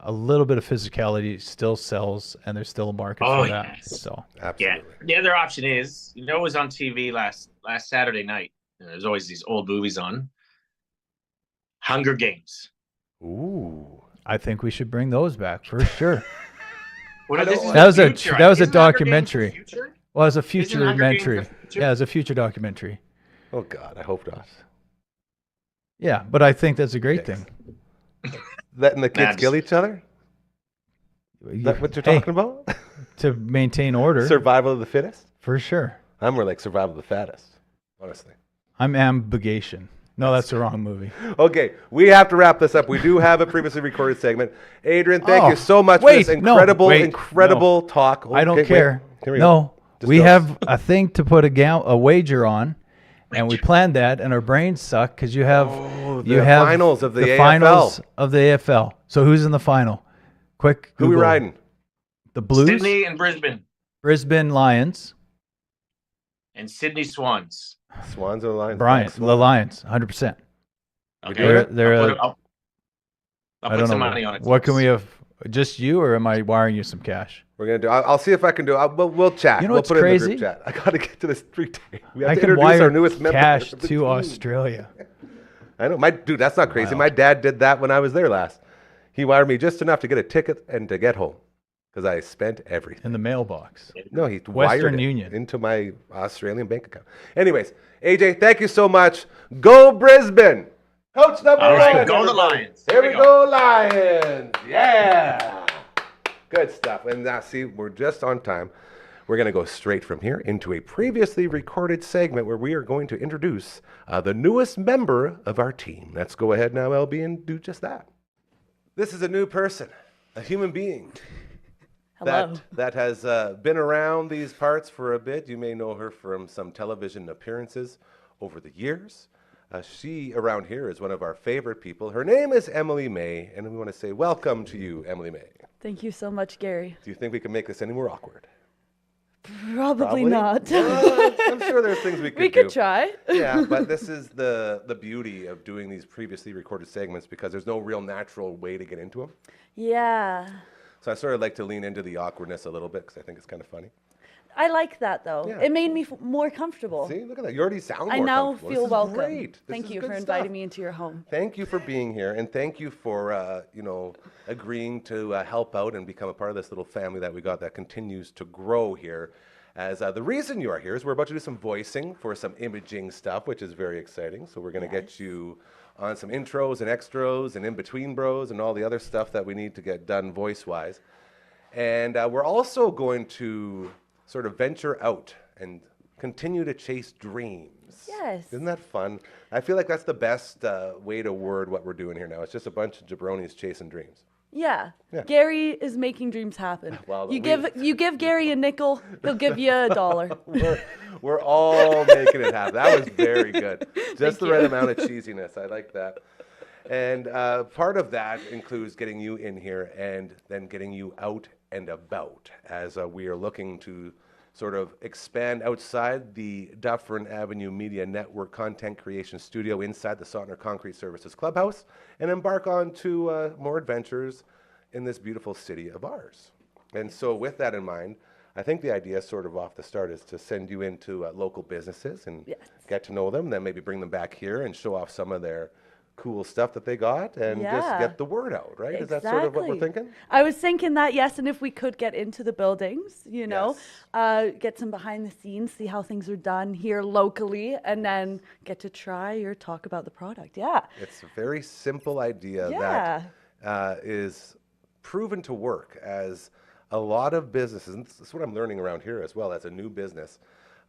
a little bit of physicality still sells, and there's still a market for that. Yes. So Absolutely. The other option is, it was on TV last Saturday night. There's always these old movies on. Hunger Games. Ooh. I think we should bring those back for sure. Well, this is That was the a future. that was a Isn't Hunger Games the documentary. future? Well, it's a Hunger Games future-mentary. the future? Yeah, it's a future documentary. Oh God, I hope not. Yeah, but I think that's a great Thanks. thing. Letting the kids Nah, kill each other? Is that what you're Hey, talking about? to maintain order, Survival of the fittest? for sure. I'm more like survival of the fattest, honestly. I'm ambigation. No, that's the wrong movie. Okay, we have to wrap this up. We do have a previously recorded segment. Adrian, thank you so much wait, for this no, incredible talk. I don't Okay, wait. care. Here we go. No, Just we go. have a thing to put a wager on, and we planned that, and our brains suck because you have the finals of the AFL. finals of the AFL. So who's in the final? Quick, Who we Google. riding? The Blues, Sydney and Brisbane. Brisbane Lions, And Sydney Swans. Swans or the Lions? Bryant, the Lions, 100%. Okay. They're I'll I put don't some know. money on it. What can we have? Just you, or am I wiring you some cash? We're gonna do. I'll see if I can do. We'll chat. You know we'll what's put it in the crazy? group chat. I gotta get to this 3 day. We have I to can introduce wire our newest member. cash of the to team. Australia. I know, dude. That's not crazy. Wow. My dad did that when I was there last. He wired me just enough to get a ticket and to get home, because I spent everything. In the mailbox. No, he Western wired it Union. into my Australian bank account. Anyways, AJ, thank you so much. Go Brisbane! Coach number All right, one. go the everybody. Lions. Here we go, Lions! Yeah! Good stuff. And now, see, we're just on time. We're going to go straight from here into a previously recorded segment where we are going to introduce the newest member of our team. Let's go ahead now, LB, and do just that. This is a new person, a human being. Hello. That has been around these parts for a bit. You may know her from some television appearances over the years. She, around here, is one of our favorite people. Her name is Emily May, and we want to say welcome to you, Emily May. Thank you so much, Gary. Do you think we can make this any more awkward? Probably not. Well, I'm sure there's things we could do. We could try. Yeah, but this is the beauty of doing these previously recorded segments, because there's no real natural way to get into them. Yeah. So I sort of like to lean into the awkwardness a little bit, because I think it's kind of funny. I like that, though. Yeah. It made me more comfortable. See, look at that. You already sound I more now comfortable. feel This is welcome. Great. This Thank is you good for stuff. inviting me into your home. Thank you for being here, and thank you for agreeing to help out and become a part of this little family that we got that continues to grow here. As the reason you are here is we're about to do some voicing for some imaging stuff, which is very exciting. So we're going to get you on some intros and extras and in between bros and all the other stuff that we need to get done voice-wise. And we're also going to sort of venture out and continue to chase dreams. Yes. Isn't that fun? I feel like that's the best way to word what we're doing here now. It's just a bunch of jabronis chasing dreams. Yeah. Yeah. Gary is making dreams happen. Well, you give Gary a nickel, he'll give you $1. We're all making it happen. That was very good. Just Thank the you. right amount of cheesiness. I like that. And part of that includes getting you in here and then getting you out and about, as we are looking to sort of expand outside the Dufferin Avenue Media Network content creation studio inside the Sautner Concrete Services Clubhouse and embark on to more adventures in this beautiful city of ours. And so with that in mind, I think the idea sort of off the start is to send you into local businesses and get to know them, then maybe bring them back here and show off some of their cool stuff that they got and just get the word out, right? Is that sort of what we're thinking? I was thinking that, yes, and if we could get into the buildings, you know, get some behind the scenes, see how things are done here locally, and then get to try or talk about the product. Yeah. It's a very simple idea that is proven to work, as a lot of businesses, and this is what I'm learning around here as well as a new business,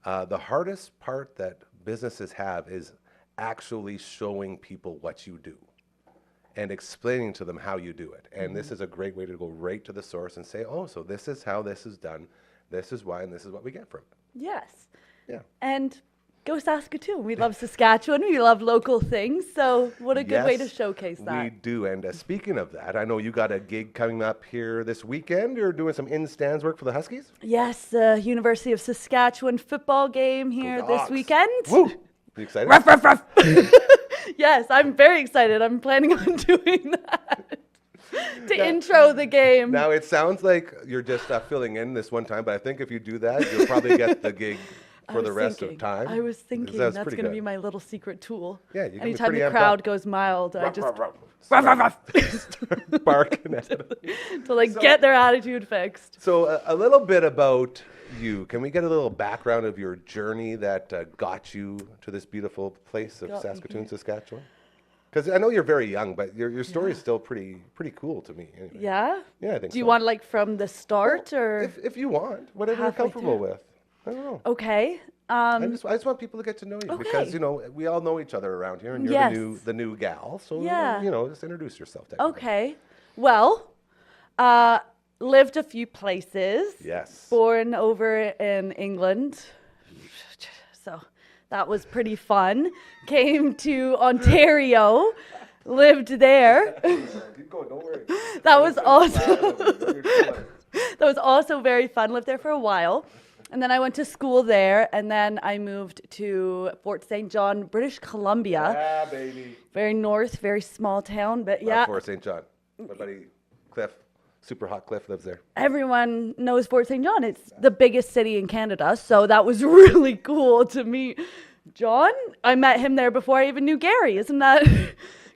the hardest part that businesses have is actually showing people what you do and explaining to them how you do it. And this is a great way to go right to the source and say, oh, so this is how this is done, this is why, and this is what we get from it. Yes. Yeah. And go Saskatoon. We love Saskatchewan. We love local things. So what a good way to showcase that. We do. And speaking of that, I know you got a gig coming up here this weekend. You're doing some in-stands work for the Huskies? Yes, University of Saskatchewan football game here this weekend. Woo! You excited? Ruff, ruff, ruff. Yes, I'm very excited. I'm planning on doing that to intro the game. Now, it sounds like you're just filling in this one time, but I think if you do that, you'll probably get the gig for the rest of time. I was thinking that's going to be my little secret tool. Yeah, you can Anytime be the crowd goes mild, I just barking at it. to like get their attitude fixed. So a little bit about you. Can we get a little background of your journey that got you to this beautiful place of Saskatoon, Saskatchewan? Because I know you're very young, but your story is still pretty cool to me. Anyway. Yeah? Yeah, I think so. Do you want like from the start or? If you want, whatever you're comfortable with. I don't know. Okay. I just want people to get to know you because, you know, we all know each other around here and you're the new gal. So, you know, just introduce yourself. Okay. Well, lived a few places. Yes. Born over in England. So that was pretty fun. Came to Ontario, lived there. Keep going, don't worry. That was also that was also very fun. Lived there for a while. And then I went to school there, and then I moved to Fort St. John, British Columbia. Yeah, baby. Very north, very small town, but Fort St. John. My buddy Cliff, super hot Cliff, lives there. Everyone knows Fort St. John. It's the biggest city in Canada, so that was really cool to meet John. I met him there before I even knew Gary. Isn't that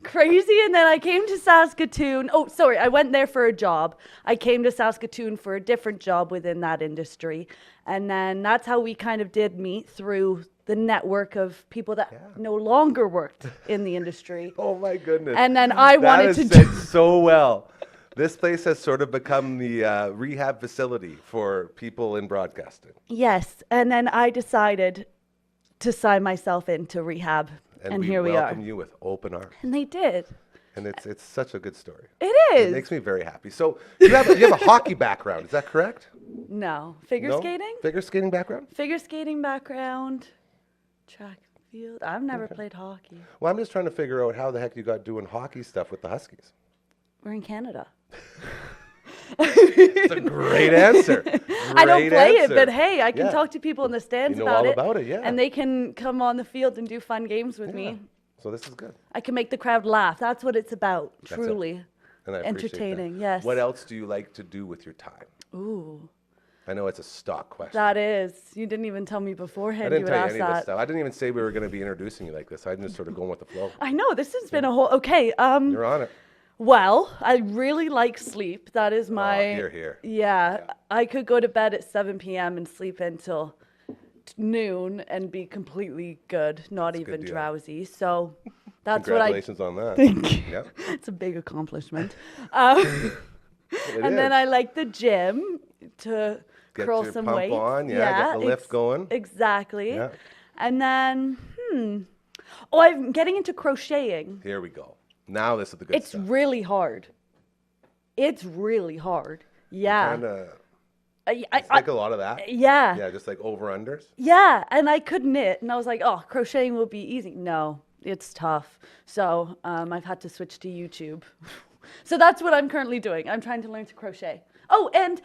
crazy? And then I came to Saskatoon. Oh, sorry, I went there for a job. I came to Saskatoon for a different job within that industry. And then that's how we kind of did meet, through the network of people that no longer worked in the industry. Oh my goodness. And then I wanted to do so well. This place has sort of become the rehab facility for people in broadcasting. Yes. And then I decided to sign myself into rehab. And here we are. We welcome you with open arms. And they did. And it's such a good story. It is. It makes me very happy. So you have a hockey background, is that correct? No. Figure skating? Figure skating background? Figure skating background. Track and field. I've never played hockey. Well, I'm just trying to figure out how the heck you got doing hockey stuff with the Huskies. We're in Canada. That's a great answer. I don't play it, but hey, I can talk to people in the stands about about it. And they can come on the field and do fun games with me. So this is good. I can make the crowd laugh. That's what it's about, That's truly. And I appreciate entertaining, that. yes. What else do you like to do with your time? Ooh. I know it's a stock question. That is. You didn't even tell me I beforehand didn't you would tell you ask any of this that. stuff. I didn't even say we were going to be introducing you like this. I'm just sort of going with the flow. I know, this has been a whole, okay. You're on it. Well, I really like sleep. That is my. Here. Yeah, I could go to bed at 7 p.m. and sleep until noon and be completely good, not even deal. drowsy. So that's what I. Congratulations on that. think. Yep. It's a big accomplishment. It And then is. I like the gym to Get curl your some pump weight. on, get the lift going. Exactly. Yeah. And then, oh, I'm getting into crocheting. Here we go. Now this is the good It's stuff. really hard. It's really hard. Yeah. Kinda, I, it's like a lot of that. yeah. Yeah, just like over-unders. Yeah. And I could knit, and I was like, oh, crocheting will be easy. No, it's tough. So I've had to switch to YouTube. So that's what I'm currently doing. I'm trying to learn to crochet. Oh, and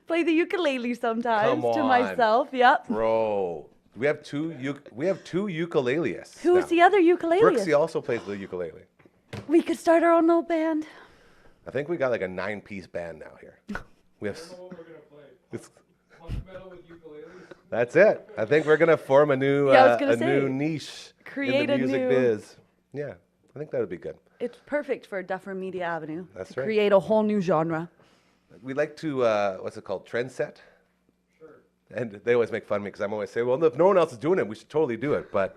Play the ukulele sometimes Come to on. myself. Yep. Bro, we have two ukuleleists. Who's now. the other ukulele? Brooksy also plays the ukulele. We could start our own little band. I think we got like a 9-piece band now here. We have. It's- That's it. I think we're gonna form a new Yeah, I was gonna new say, niche create in a the music new- biz. Yeah, I think that would be good. It's perfect for Dufferin Media Avenue. That's to right. Create a whole new genre. We like to what's it called? Trend set. Sure. And they always make fun of me because I'm always saying, well, if no one else is doing it, we should totally do it. But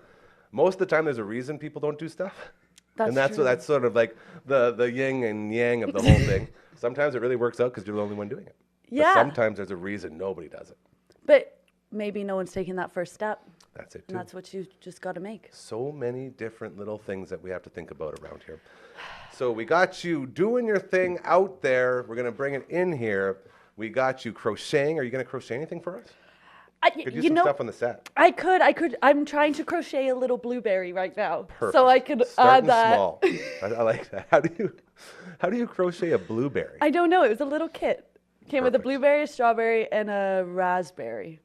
most of the time, there's a reason people don't do stuff. And that's true. that's sort of like the yin and yang of the whole thing. Sometimes it really works out because you're the only one doing it. Yeah. But sometimes there's a reason nobody does it. But maybe no one's taking that first step. That's it And too. that's what you just got to make. So many different little things that we have to think about around here. So we got you doing your thing out there. We're gonna bring it in here. We got you crocheting. Are you gonna crochet anything for us? Could do You some know, stuff on the set. I could. I'm trying to crochet a little blueberry right now. Perfect. So I could Starting add that. small. I like that. How do you crochet a blueberry? I don't know. It was a little kit. Came with a Perfect. blueberry, a strawberry, and a raspberry,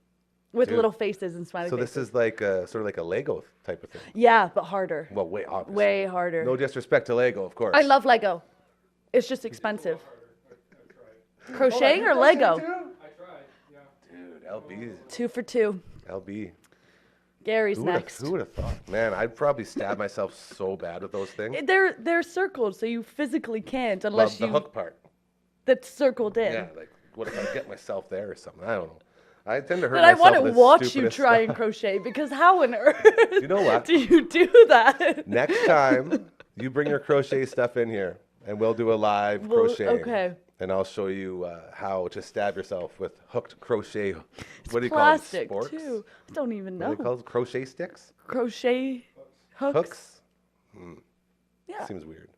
with Dude. little faces and smiley So faces. this is like sort of like a Lego type of thing. Yeah, but harder. Well, way obviously. Way harder. No disrespect to Lego, of course. I love Lego. It's just expensive. Crocheting or Lego? Dude, LB. 2 for 2. LB. Gary's next. Who would have thought? Man, I'd probably stab myself so bad with those things. They're circled, so you physically can't Well, unless the you hook part. that's circled in. Yeah, like what if I get myself there or something? I don't know. I tend to hurt But I myself want to with the watch you stupidest try stuff. and crochet because how on earth You know what? do you do that? Next time, you bring your crochet stuff in here, and we'll do a live Well, crochet. okay. And I'll show you how to stab yourself with hooked crochet. What do you Plastic call them? Sporks? too. I don't even What know. do they call them? Crochet sticks? Crochet hooks. Hooks? Yeah. Seems weird.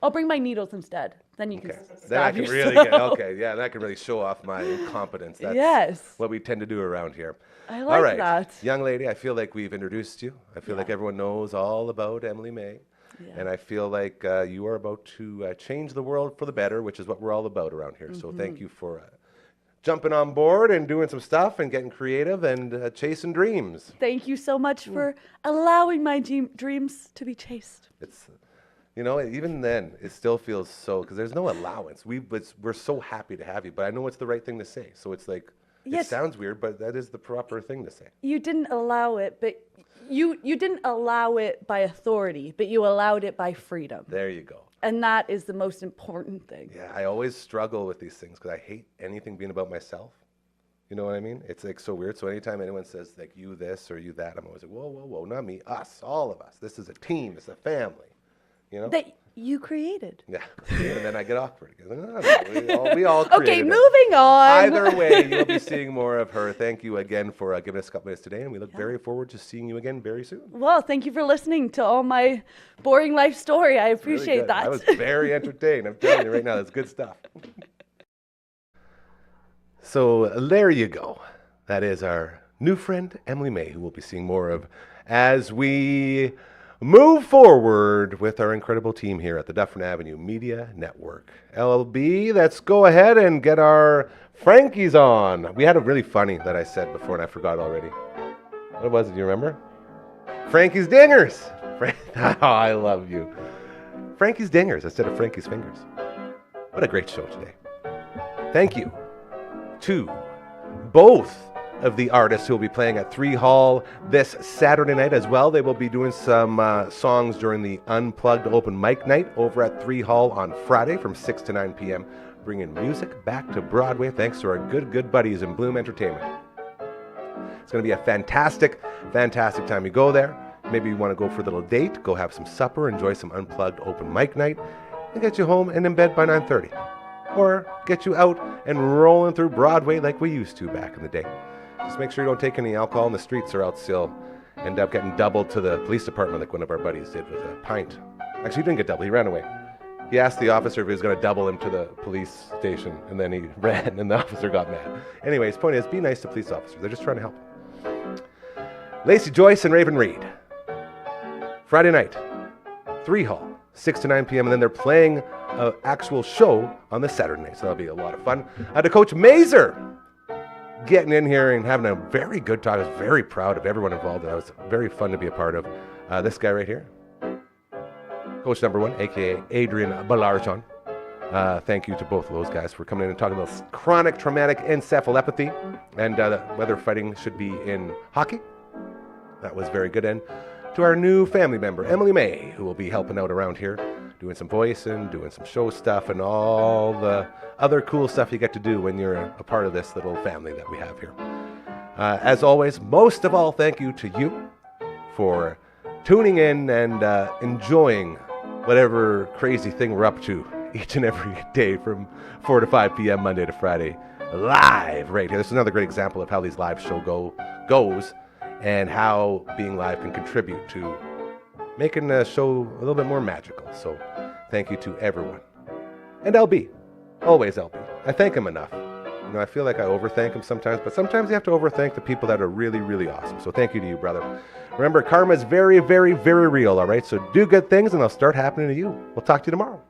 I'll bring my needles instead. Then you can Okay. stab Then I can yourself. really get okay. Yeah, that can really show off my incompetence. That's Yes. what we tend to do around here. I All like right, that. young lady. I feel like we've introduced you. I feel like everyone knows all about Emily May, and I feel like you are about to change the world for the better, which is what we're all about around here. So thank you for jumping on board and doing some stuff and getting creative and chasing dreams. Thank you so much for allowing my dreams to be chased. It's, you know, even then, it still feels so, because there's no allowance. We're so happy to have you, but I know it's the right thing to say. So it's like, it Yes. sounds weird, but that is the proper thing to say. You didn't allow it, but you didn't allow it by authority, but you allowed it by freedom. There you go. And that is the most important thing. Yeah, I always struggle with these things because I hate anything being about myself. You know what I mean? It's like so weird. So anytime anyone says like you this or you that, I'm always like, whoa, whoa, whoa, not me, us, all of us. This is a team. It's a family. You know? That you created. Yeah. And then I get awkward again. No, we all created Okay, it. moving on. Either way, you'll be seeing more of her. Thank you again for giving us a couple minutes today, and we look very forward to seeing you again very soon. Well, thank you for listening to all my boring life story. I Really appreciate good. that. I was very entertained. I'm telling you right now, that's good stuff. So there you go. That is our new friend, Emily May, who we'll be seeing more of as we move forward with our incredible team here at the Dufferin Avenue Media Network. LB, let's go ahead and get our Frankies on. We had a really funny that I said before and I forgot already. What was it? Do you remember? Frankie's Dingers. Oh, I love you. Frankie's Dingers instead of Frankie's Fingers. What a great show today. Thank you to both of the artists who will be playing at 3 Hall this Saturday night as well. They will be doing some songs during the Unplugged Open Mic Night over at 3 Hall on Friday from 6 to 9 p.m., bringing music back to Broadway thanks to our good buddies in Bloom Entertainment. It's going to be a fantastic, fantastic time. You go there, maybe you want to go for a little date, go have some supper, enjoy some Unplugged Open Mic Night, and get you home and in bed by 9:30. Or get you out and rolling through Broadway like we used to back in the day. Just make sure you don't take any alcohol in the streets or else you'll end up getting doubled to the police department like one of our buddies did with a pint. Actually, he didn't get doubled. He ran away. He asked the officer if he was going to double him to the police station, and then he ran, and the officer got mad. Anyways, point is, be nice to police officers. They're just trying to help. Lacey Joyce and Raven Reed. Friday night, 3 Hall, 6 to 9 p.m. And then they're playing an actual show on the Saturday night. So that'll be a lot of fun. To Coach Mazer getting in here and having a very good talk. I was very proud of everyone involved. That was very fun to be a part of. This guy right here, Coach number 1, a.k.a. Adrian Balarjon. Thank you to both of those guys for coming in and talking about chronic traumatic encephalopathy and whether fighting should be in hockey. That was very good. And to our new family member, Emily May, who will be helping out around here, doing some voicing, doing some show stuff, and all the other cool stuff you get to do when you're a part of this little family that we have here. As always, most of all, thank you to you for tuning in and enjoying whatever crazy thing we're up to each and every day from 4 to 5 p.m. Monday to Friday, live right here. This is another great example of how these live show goes and how being live can contribute to making the show a little bit more magical. So thank you to everyone. And LB, always LB. I thank him enough. You know, I feel like I overthank him sometimes, but sometimes you have to overthank the people that are really, really awesome. So thank you to you, brother. Remember, karma is very, very, very real, all right? So do good things and they'll start happening to you. We'll talk to you tomorrow.